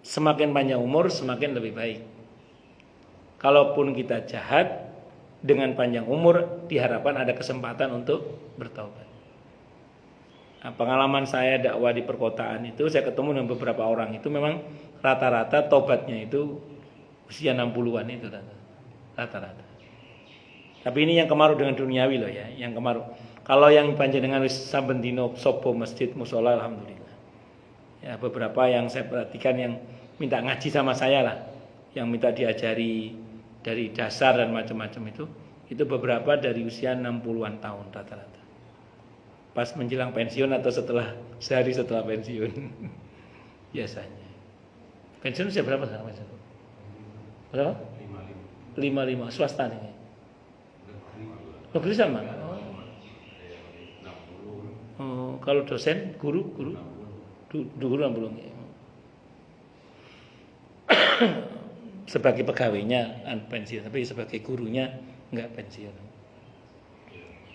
semakin panjang umur semakin lebih baik. Kalaupun kita jahat, dengan panjang umur diharapkan ada kesempatan untuk bertaubat. Nah, pengalaman saya dakwah di perkotaan itu, saya ketemu dengan beberapa orang itu memang rata-rata tobatnya itu usia 60-an itu rata-rata. Tapi ini yang kemaru dengan duniawi loh ya, yang kemaru. Kalau yang panjenengan wis saben dina sopo masjid mushola alhamdulillah. Ya beberapa yang saya perhatikan yang minta ngaji sama saya lah, yang minta diajari dari dasar dan macam-macam itu beberapa dari usia 60-an tahun rata-rata. Pas menjelang pensiun atau sehari setelah pensiun. Biasanya. Pensiun usia berapa sekarang pensiun? Berapa? 55 swasta nih. Negeri sama. Oh, kalau dosen, guru 60. Sebagai pegawainya pensiun, tapi sebagai gurunya enggak pensiun.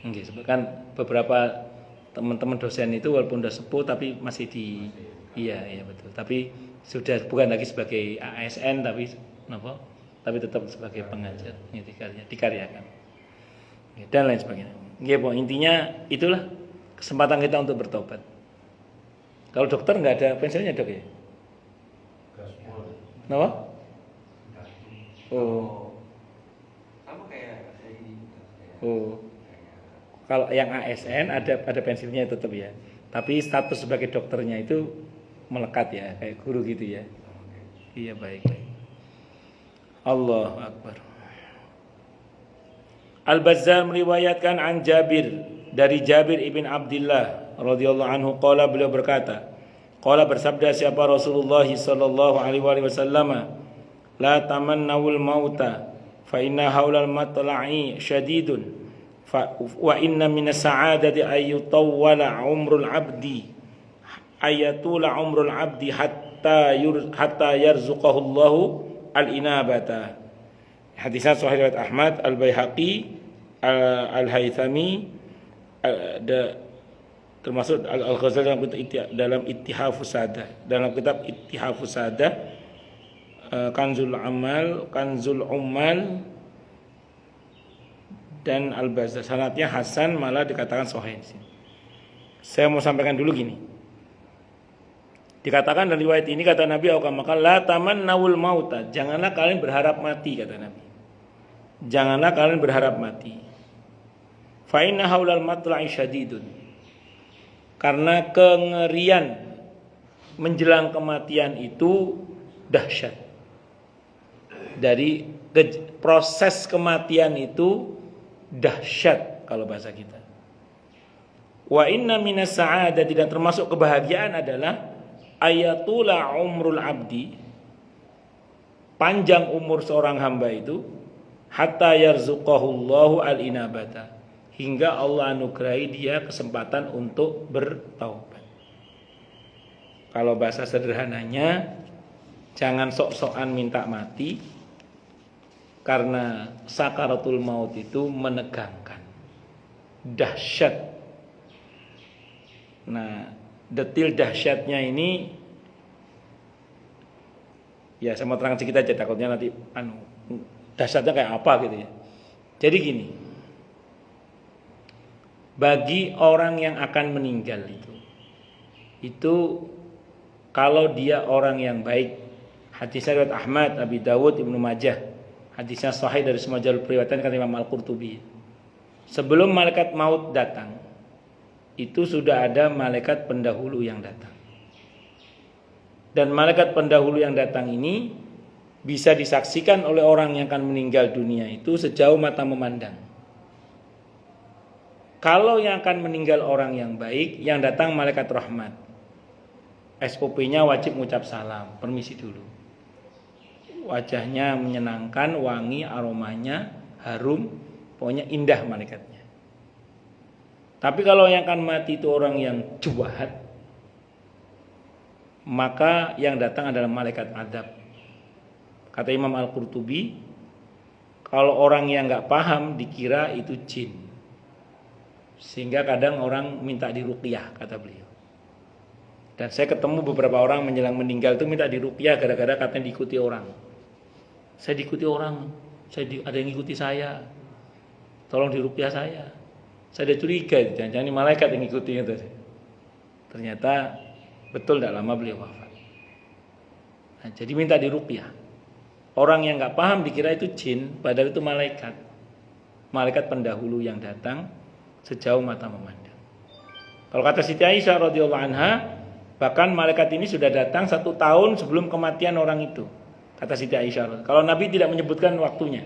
Nggih, kan beberapa teman-teman dosen itu walaupun sudah sepuh tapi masih iya betul. Tapi sudah bukan lagi sebagai ASN tapi tetap sebagai pengajar, dikaryakan. Dan lain sebagainya. Nggih, intinya itulah kesempatan kita untuk bertobat. Kalau dokter enggak ada pensiunnya, Dok ya? Kenapa? Oh. Sama kayak Oh, kalau yang ASN ada pensiunnya tetap ya. Tapi status sebagai dokternya itu melekat ya, kayak guru gitu ya. Iya, baik. Allahu Akbar. Al-Bazzar meriwayatkan an Jabir, dari Jabir ibn Abdullah radhiyallahu anhu, qala, beliau berkata, qala, bersabda siapa Rasulullah sallallahu alaihi wasallam, la tamannawul mauta fa inna haulal matla'i syadidun wa inna minas sa'adati ayyutawwala umrul abdi ayatula umrul abdi hatta yarzuqahu Allahu al-inabata. Hadisnya sahih riwayat Ahmad, Al-Baihaqi, Al-Haythami, termasuk Al-Ghazali dalam Ittihafus Sadah, dalam kitab Ittihafus Sadah, Kanzul Ummal, dan Al-Bazzar. Sanadnya hasan, malah dikatakan sahih. Saya mau sampaikan dulu gini. Dikatakan dalam riwayat ini, kata Nabi, maka la tamannawul mauta, janganlah kalian berharap mati, kata Nabi. Janganlah kalian berharap mati. Fa inna haulal matla'i syadidun, karena kengerian menjelang kematian itu dahsyat. Dari proses kematian itu dahsyat kalau bahasa kita. Wa inna minas sa'adati, dan termasuk kebahagiaan adalah ayatula umrul abdi, panjang umur seorang hamba itu, hatta yarzuqahullahu al-inabata, hingga Allah anugerahi dia kesempatan untuk bertaubat. Kalau bahasa sederhananya, jangan sok-sokan minta mati, karena sakaratul maut itu menegangkan, dahsyat. Nah, detil dahsyatnya ini ya sama terang sedikit aja, takutnya nanti dahsyatnya kayak apa gitu ya. Jadi gini, bagi orang yang akan meninggal itu kalau dia orang yang baik, hadisnya riwayat Ahmad, Abi Dawud, Ibnu Majah, hadisnya sahih dari semua jalur periwayatan kata Imam Al-Qurtubi. Sebelum malaikat maut datang, itu sudah ada malaikat pendahulu yang datang. Dan malaikat pendahulu yang datang ini bisa disaksikan oleh orang yang akan meninggal dunia itu sejauh mata memandang. Kalau yang akan meninggal orang yang baik, yang datang malaikat rahmat, SOP-nya wajib mengucap salam, permisi dulu. Wajahnya menyenangkan, wangi, aromanya harum, pokoknya indah malaikatnya. Tapi kalau yang akan mati itu orang yang jahat, maka yang datang adalah malaikat adab. Kata Imam Al-Qurtubi, kalau orang yang gak paham dikira itu jin, sehingga kadang orang minta diruqyah, kata beliau. Dan saya ketemu beberapa orang menjelang meninggal itu minta diruqyah gara-gara katanya diikuti orang. Saya diikuti orang, ada yang ngikuti saya, tolong diruqyah saya. Saya ada curiga, jangan-jangan ini malaikat yang ngikuti itu. Ternyata betul, tidak lama beliau wafat. Nah, jadi minta diruqyah. Orang yang nggak paham dikira itu jin, padahal itu malaikat. Malaikat pendahulu yang datang sejauh mata memandang. Kalau kata Siti Aisyah radhiyallahu anha, bahkan malaikat ini sudah datang 1 tahun sebelum kematian orang itu. Kata Siti Aisyah. Kalau Nabi tidak menyebutkan waktunya.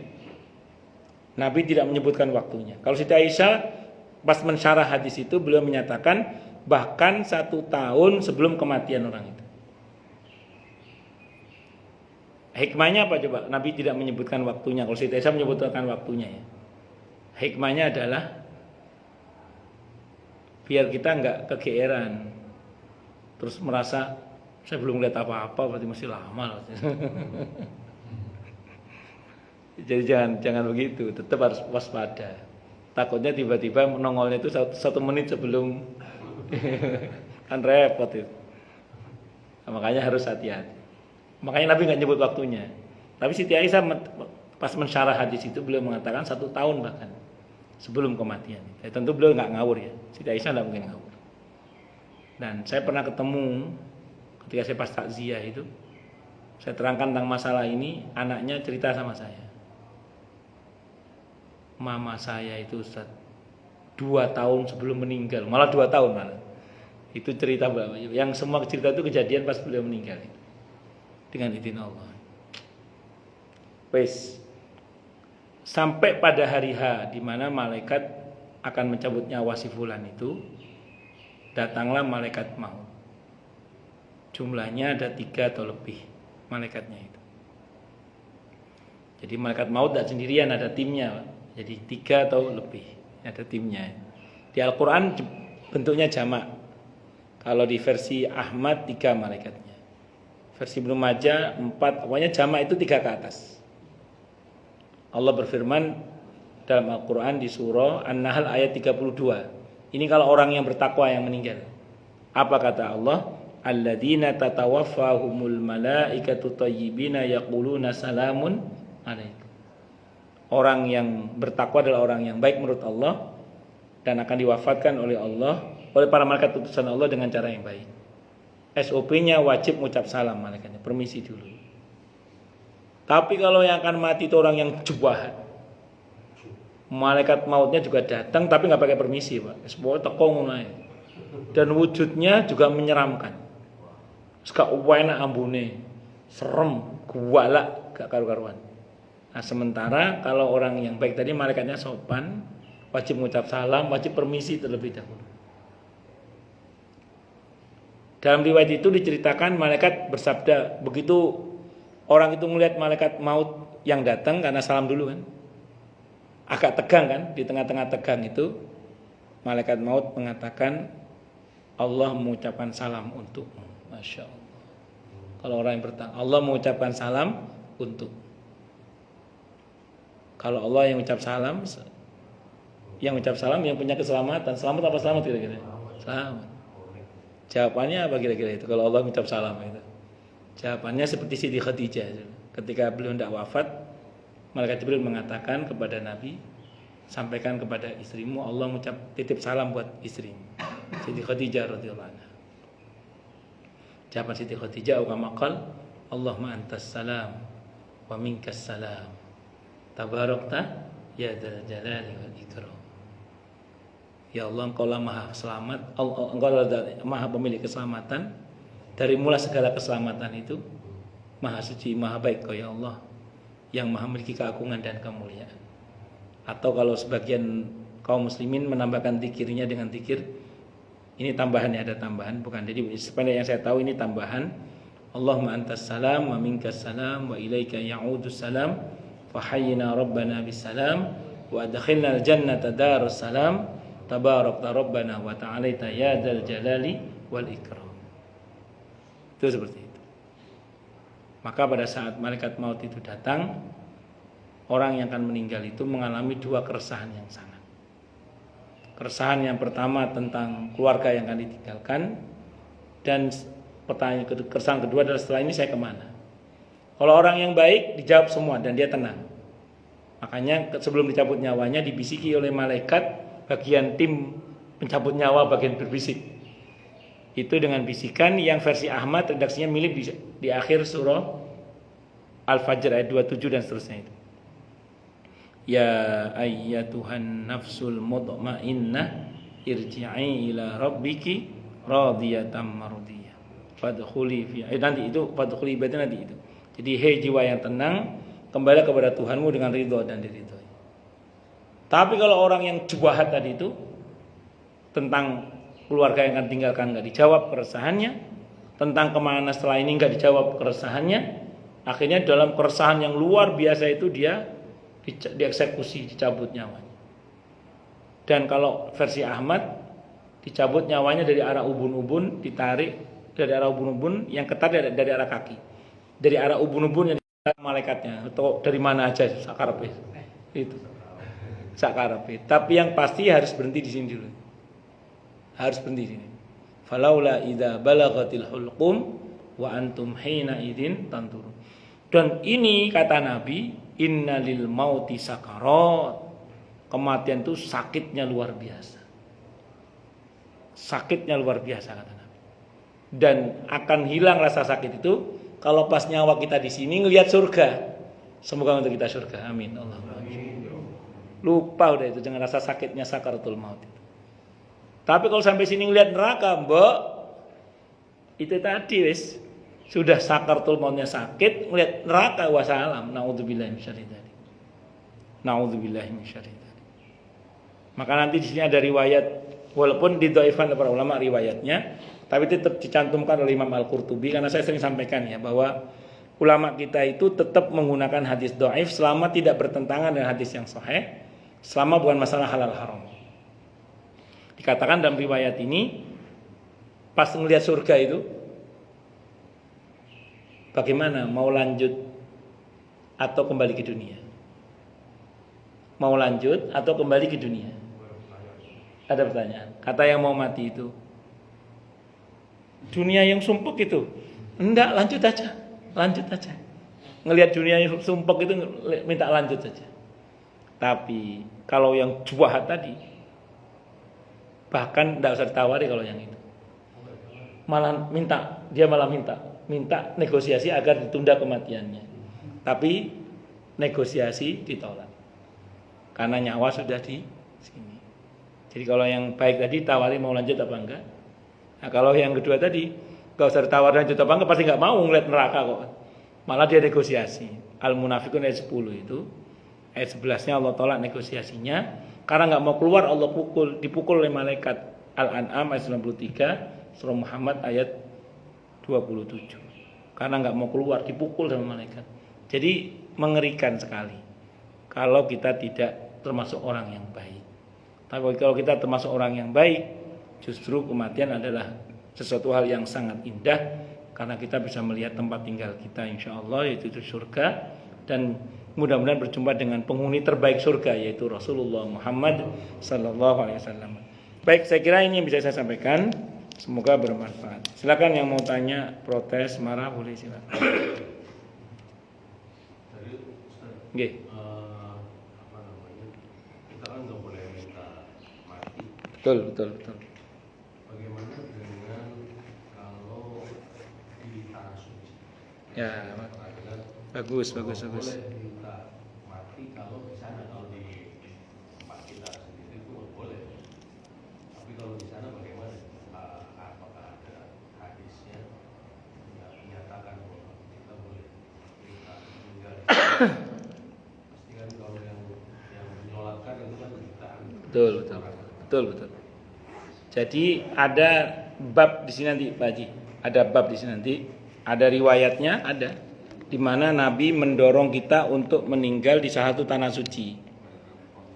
Nabi tidak menyebutkan waktunya. Kalau Siti Aisyah pas mensyarah hadis itu beliau menyatakan bahkan 1 tahun sebelum kematian orang itu. Hikmahnya apa coba? Nabi tidak menyebutkan waktunya. Kalau Siti Aisyah menyebutkan waktunya ya. Hikmahnya adalah biar kita nggak kegeeran, terus merasa saya belum lihat apa-apa, berarti masih lama. Jadi jangan begitu, tetap harus waspada. Takutnya tiba-tiba nongolnya itu 1 menit sebelum kan repot itu. Nah, makanya harus hati-hati. Makanya Nabi nggak nyebut waktunya. Tapi Siti Aisyah pas mensyarah hadis itu beliau mengatakan 1 tahun bahkan sebelum kematian. Ya, tentu beliau nggak ngawur ya. Siti Aisyah nggak mungkin ngawur. Dan saya pernah ketemu ketika saya pas takziah itu, saya terangkan tentang masalah ini, anaknya cerita sama saya. mama saya itu Ustaz 2 tahun sebelum meninggal, malah 2 tahun malah. Itu cerita yang semua cerita itu kejadian pas beliau meninggal itu. Dengan izin Allah. Wes. Sampai pada hari H di mana malaikat akan mencabut nyawa si fulan itu, datanglah malaikat maut. Jumlahnya ada 3 atau lebih malaikatnya itu. Jadi malaikat maut tidak sendirian, ada timnya. Jadi 3 atau lebih ada timnya. Di Al-Quran bentuknya jamak. Kalau di versi Ahmad 3 malaikatnya. Versi Ibnu Majah 4. Pokoknya jamak itu 3 ke atas. Allah berfirman dalam Al-Quran di surah An-Nahl ayat 32. Ini kalau orang yang bertakwa yang meninggal. Apa kata Allah? Alladzina tatawaffahumul malaikatu thayyibina yaquluna salamun alaikum. Orang yang bertakwa adalah orang yang baik menurut Allah dan akan diwafatkan oleh Allah, oleh para malaikat utusan Allah dengan cara yang baik. SOP-nya wajib mengucap salam malaikatnya, permisi dulu. Tapi kalau yang akan mati itu orang yang jahat, malaikat mautnya juga datang tapi nggak pakai permisi, Pak. Semua tekong naik. Dan wujudnya juga menyeramkan. Sekak enak ambune, serem, guwalak, gak karu-karuan. Nah, sementara kalau orang yang baik tadi malaikatnya sopan, wajib mengucap salam, wajib permisi terlebih dahulu. Dalam riwayat itu diceritakan malaikat bersabda, begitu orang itu melihat malaikat maut yang datang karena salam dulu kan. Agak tegang kan, di tengah-tengah tegang itu malaikat maut mengatakan Allah mengucapkan salam untukmu. Masya Allah. Kalau orang yang bertanya, Allah mengucapkan salam untuk. Kalau Allah yang ucap salam, yang punya keselamatan. Selamat apa selamat kira-kira? Selamat. Jawabannya apa kira-kira itu? Kalau Allah mengucap salam itu, jawabannya seperti Siti Khadijah. Ketika beliau hendak wafat, malaikat Jibril mengatakan kepada Nabi, sampaikan kepada istrimu Allah mengucap titip salam buat istrimu. Siti Khadijah radhiyallahu anha. Jawaban Siti Khadijah kama qala Allahumma antas salam wa minkas salam. Tabarakta ya dzal jalali wal ikram. Ya Allah, Engkaulah Maha Selamat, Engkaulah Maha Pemilik keselamatan. Dari mula segala keselamatan itu Maha Suci, Maha Baik Kau ya Allah, yang Maha memiliki keagungan dan kemuliaan. Atau kalau sebagian kaum muslimin menambahkan zikirnya dengan zikir, ini tambahannya, ada tambahan, bukan. Jadi sependek yang saya tahu ini tambahan. Allahumma antas salam wa minkas salam wa ilaika ya'udus salam fa hayyina rabbana bis salam wa adkhilna al jannata darus salam tabarakta rabbana wa ta'alaita ya dzal jalali wal ikram. Itu seperti itu. Maka pada saat malaikat maut itu datang, orang yang akan meninggal itu mengalami 2 keresahan yang sangat. Keresahan yang pertama tentang keluarga yang akan ditinggalkan, dan pertanyaan keresahan kedua adalah setelah ini saya kemana. Kalau orang yang baik dijawab semua dan dia tenang. Makanya sebelum dicabut nyawanya dibisiki oleh malaikat, bagian tim pencabut nyawa bagian berbisik. Itu dengan bisikan yang versi Ahmad redaksinya mirip di akhir surah Al-Fajr ayat 27 dan seterusnya itu. Ya ayyatuhan nafsul mutmainnah irji'i ila rabbiki radiyatan mardiyah. Fadkhuli fi nanti itu fadkhuli ibadati nanti itu. Jadi hei jiwa yang tenang, kembali kepada Tuhanmu dengan ridho dan diridhoi. Tapi kalau orang yang jahat tadi itu tentang keluarga yang akan tinggalkan enggak dijawab keresahannya, tentang kemana setelah ini enggak dijawab keresahannya, akhirnya dalam keresahan yang luar biasa itu dia dieksekusi, dicabut nyawanya. Dan kalau versi Ahmad dicabut nyawanya dari arah ubun-ubun, ditarik dari arah ubun-ubun yang ketat dari arah kaki. Dari arah ubun-ubun yang ditarik malaikatnya atau dari mana aja sakarepe. Itu. Sakarepe. Tapi yang pasti harus berhenti di sini dulu. Harus berhenti di sini. Falaula idza balagatil hulqum wa antum hina idzin tanturun. Dan ini kata Nabi, innalil mauti sakarat. Kematian itu sakitnya luar biasa. Sakitnya luar biasa kata Nabi. Dan akan hilang rasa sakit itu kalau pas nyawa kita di sini ngelihat surga. Semoga untuk kita surga. Amin. Allahumma amin. Lupa udah itu dengan rasa sakitnya sakaratul maut itu. Tapi kalau sampai sini ngelihat neraka, Mbok, itu tadi wis sudah sakaratul mautnya sakit, ngelihat neraka wassalam. Nauzubillahi minasyarri dzalik. Nauzubillahi minasyarri dzalik. Maka nanti di sini ada riwayat, walaupun didhaifkan para ulama riwayatnya, tapi tetap dicantumkan oleh Imam Al-Qurtubi karena saya sering sampaikan ya bahwa ulama kita itu tetap menggunakan hadis dhaif selama tidak bertentangan dengan hadis yang sahih, selama bukan masalah halal haram. Dikatakan dalam riwayat ini pas ngelihat surga itu bagaimana, mau lanjut atau kembali ke dunia? Mau lanjut atau kembali ke dunia? Ada pertanyaan. Kata yang mau mati itu, dunia yang sumpek itu, enggak, lanjut aja. Ngelihat dunia yang sumpek itu minta lanjut saja. Tapi kalau yang juahat tadi, bahkan enggak usah ditawari kalau yang itu. Malah minta negosiasi agar ditunda kematiannya. Tapi negosiasi ditolak. Karena nyawa sudah di sini. Jadi kalau yang baik tadi tawari mau lanjut apa enggak. Nah kalau yang kedua tadi enggak usah ditawar lanjut apa enggak, pasti enggak mau ngeliat neraka kok. Malah dia negosiasi. Al-Munafiqun ayat 10 itu, ayat 11-nya Allah tolak negosiasinya karena enggak mau keluar, Allah dipukul oleh malaikat. Al-An'am ayat 93, surah Muhammad ayat 27. Karena enggak mau keluar, dipukul sama malaikat. Jadi mengerikan sekali kalau kita tidak termasuk orang yang baik. Tapi kalau kita termasuk orang yang baik, justru kematian adalah sesuatu hal yang sangat indah karena kita bisa melihat tempat tinggal kita insyaallah, yaitu surga, dan mudah-mudahan berjumpa dengan penghuni terbaik surga, yaitu Rasulullah Muhammad sallallahu alaihi wasallam. Baik, saya kira ini yang bisa saya sampaikan. Semoga bermanfaat. Silakan yang mau tanya, protes, marah, boleh silakan. Nggih. Kita kan nggak boleh minta mati. Betul. Bagaimana dengan kalau di tanah suci? Ya, bagus. Boleh minta mati kalau di sana, kalau di tempat kita sendiri itu boleh. Tapi kalau di sana bagaimana? Apakah ada hadisnya yang menyatakan bahwa kita boleh minta meninggal? Pasti kan kalau yang menyolatkan itu kan jutaan. Betul. Jadi ada bab di sini nanti, Pak Haji. Ada bab di sini nanti. Ada riwayatnya, ada di mana Nabi mendorong kita untuk meninggal di salah satu tanah suci,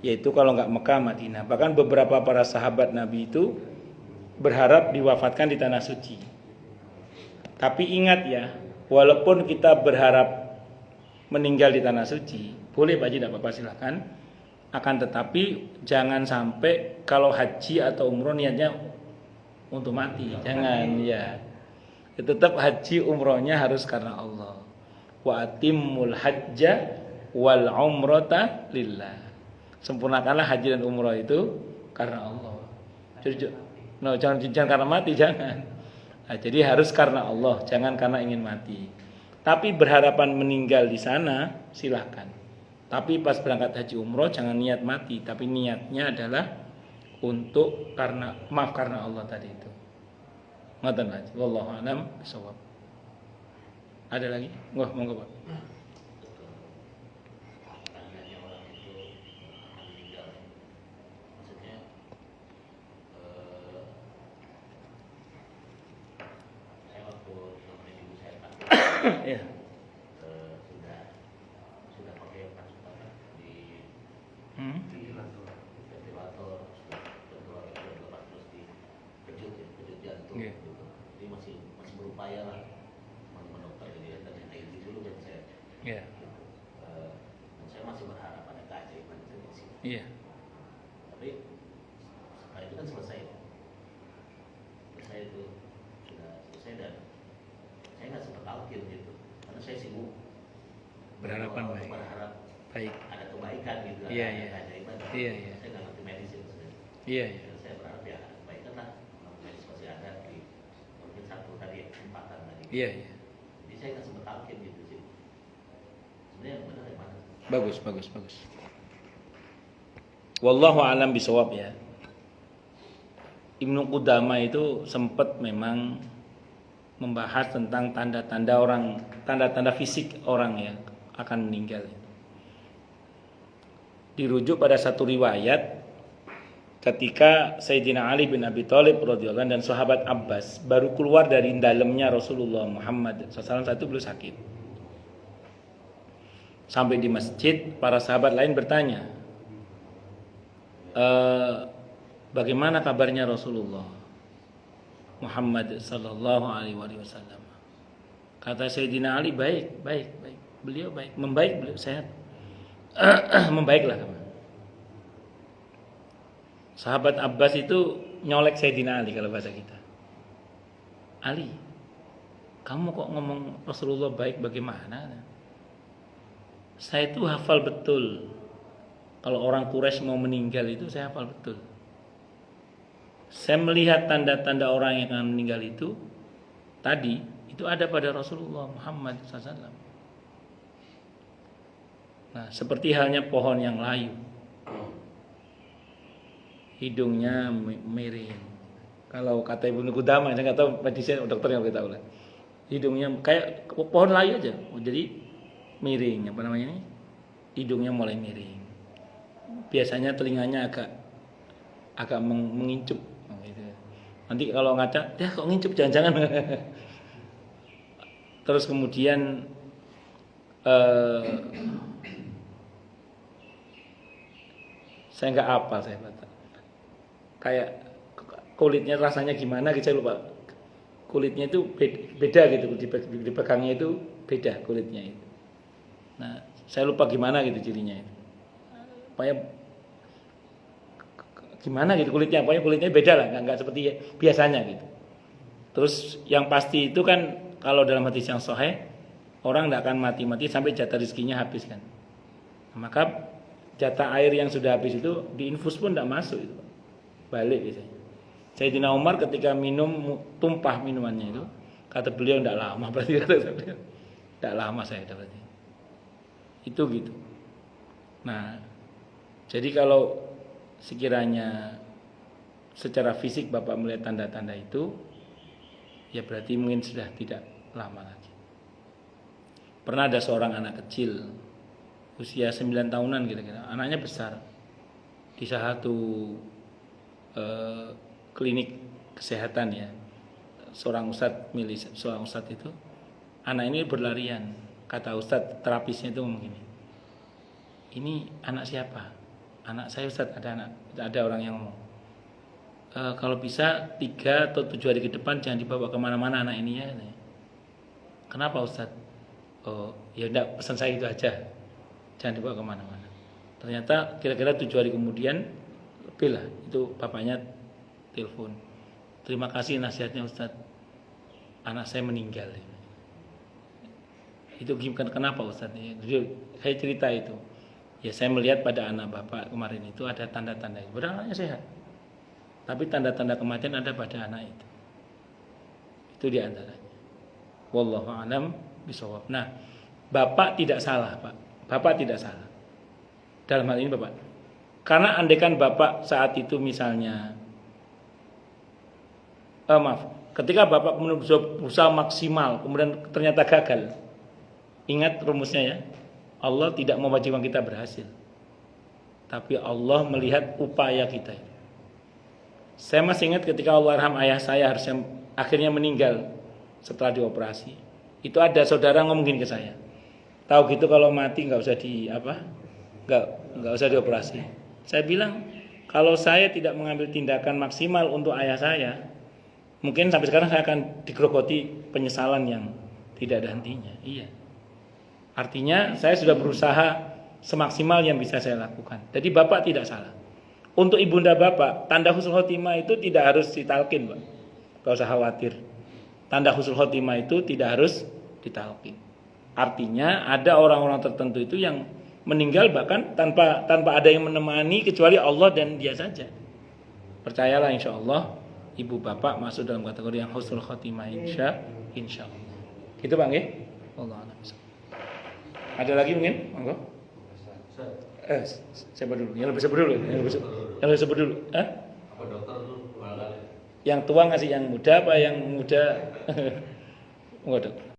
yaitu kalau nggak Mekah, Madinah. Bahkan beberapa para sahabat Nabi itu berharap diwafatkan di tanah suci. Tapi ingat ya, walaupun kita berharap meninggal di tanah suci, boleh Pak Haji, tidak apa-apa, silakan. Akan tetapi jangan sampai kalau haji atau umroh niatnya untuk mati, jangan ya. Tetap haji umrohnya harus karena Allah. Wa atimmul hajja wal umrata lillah. Sempurnakanlah haji dan umroh itu karena Allah. Jadi jangan karena mati, jangan. Nah, jadi harus karena Allah, jangan karena ingin mati. Tapi berharapan meninggal di sana silakan. Tapi pas berangkat haji umroh jangan niat mati, tapi niatnya adalah untuk karena Allah tadi itu. Ngoten Pak. Wallahu a'lam bishawab. Ada lagi? Monggo Pak. Ya. Sudah pakai pasukan di ventilator, berdoa terus dikejut jantung. Yeah. Jadi masih berupaya lah teman-teman dokter, jadi ternyata itu dulu kan saya. Iya. Dan saya masih berharap ada keajaiban saja sih. Iya. Tapi setelah itu kan selesai itu sudah selesai dan saya nggak sempat talqin gitu karena saya sibuk Berharapan baik. ada kebaikan gitu, Iya. keajaiban. Iya. Saya nggak ngerti medis itu sebenarnya. Iya. Dan saya berharap ya kebaikan lah, medis masih ada di mungkin satu tadi kesempatan tadi. Iya. Jadi saya nggak sempat talqin gitu sih. Sebenarnya yang benar yang mana? Bagus. Wallahu alam bisawab ya. Ibnu Qudamah itu sempat memang membahas tentang tanda-tanda fisik orang yang akan meninggal. Dirujuk pada satu riwayat ketika Sayyidina Ali bin Abi Thalib radhiyallahu anhu dan sahabat Abbas baru keluar dari dalamnya Rasulullah Muhammad SAW saat itu beliau sakit. Sampai di masjid, para sahabat lain bertanya, bagaimana kabarnya Rasulullah Muhammad sallallahu alaihi wasallam? Kata Sayyidina Ali, baik. Beliau baik, beliau sehat. Membaiklah kamu. Sahabat Abbas itu nyolek Sayyidina Ali kalau bahasa kita. Ali, kamu kok ngomong Rasulullah baik bagaimana? Saya itu hafal betul. Kalau orang Quraisy mau meninggal itu saya hafal betul. Saya melihat tanda-tanda orang yang akan meninggal itu tadi itu ada pada Rasulullah Muhammad SAW. Nah, seperti halnya pohon yang layu, hidungnya miring. Kalau kata Ibnu Qudamah, saya nggak tahu medis dokter yang tahu lah. Hidungnya kayak pohon layu aja, jadi miring. Apa namanya ini? Hidungnya mulai miring. Biasanya telinganya agak mengincup. Gitu. Nanti kalau ngaca, ya kok ngincup jangan-jangan. Terus kemudian saya nggak apa saya baca. Kayak kulitnya rasanya gimana gitu saya lupa. Kulitnya itu beda gitu, dipegangnya itu beda kulitnya itu. Nah, saya lupa gimana gitu cirinya itu. Pokoknya gimana gitu kulitnya, pokoknya kulitnya beda lah, nggak seperti biasanya gitu. Terus yang pasti itu kan kalau dalam hadis yang sahih, orang tidak akan mati-mati sampai jatah rezekinya habis kan. Nah, maka jatah air yang sudah habis itu diinfus pun tidak masuk itu, balik gitu. Sayyidina Umar ketika minum tumpah minumannya itu, kata beliau tidak lama, berarti kata beliau tidak lama saya berarti. Itu gitu. Nah, jadi kalau sekiranya secara fisik Bapak melihat tanda-tanda itu, ya berarti mungkin sudah tidak lama lagi. Pernah ada seorang anak kecil usia 9 tahunan kira-kira, anaknya besar, di salah satu klinik kesehatan ya, seorang ustadz itu, anak ini berlarian. Kata ustadz terapisnya itu ngomong gini, ini anak siapa? Anak saya ustadz, ada orang yang ngomong, kalau bisa 3 atau 7 hari ke depan jangan dibawa kemana-mana anak ini ya. Kenapa ustadz? Oh ya udah, pesan saya itu aja, jangan dibawa kemana-mana. Ternyata kira-kira 7 hari kemudian lebih lah, itu bapaknya telepon, terima kasih nasihatnya ustadz, anak saya meninggal. Itu gimana, kenapa ustadz? Saya cerita itu, ya saya melihat pada anak bapak kemarin itu ada tanda-tanda, padahal anaknya sehat, tapi tanda-tanda kematian ada pada anak itu. Itu diantaranya. Wallahu a'lam bishawab. Nah, bapak tidak salah, Pak. Bapak tidak salah dalam hal ini, Bapak. Karena andaikan bapak saat itu misalnya, ketika bapak kemudian berusaha maksimal, kemudian ternyata gagal. Ingat rumusnya ya, Allah tidak mewajibkan kita berhasil, tapi Allah melihat upaya kita. Saya masih ingat ketika Allahyarham ayah saya harusnya akhirnya meninggal setelah dioperasi. Itu ada saudara ngomong gini ke saya, tahu gitu kalau mati nggak usah nggak usah dioperasi. Saya bilang, kalau saya tidak mengambil tindakan maksimal untuk ayah saya, mungkin sampai sekarang saya akan digerogoti penyesalan yang tidak ada hentinya. Iya. Artinya saya sudah berusaha semaksimal yang bisa saya lakukan. Jadi bapak tidak salah. Untuk ibunda bapak, tanda husnul khotimah itu tidak harus ditalkin, Pak. Gak usah khawatir. Tanda husnul khotimah itu tidak harus ditalkin. Artinya ada orang-orang tertentu itu yang meninggal bahkan tanpa ada yang menemani kecuali Allah dan dia saja. Percayalah, insya Allah ibu bapak masuk dalam kategori yang husnul khotimah, insya Allah. Gitu Bang ya? Allah. Ada lagi mungkin? Monggo. siapa dulu? Yang lebih sabar dulu. Yang lebih sabar dulu. Hah? Apa dokter tuh barangkali? Yang tua ngasih yang muda apa yang muda? Enggak, Dok.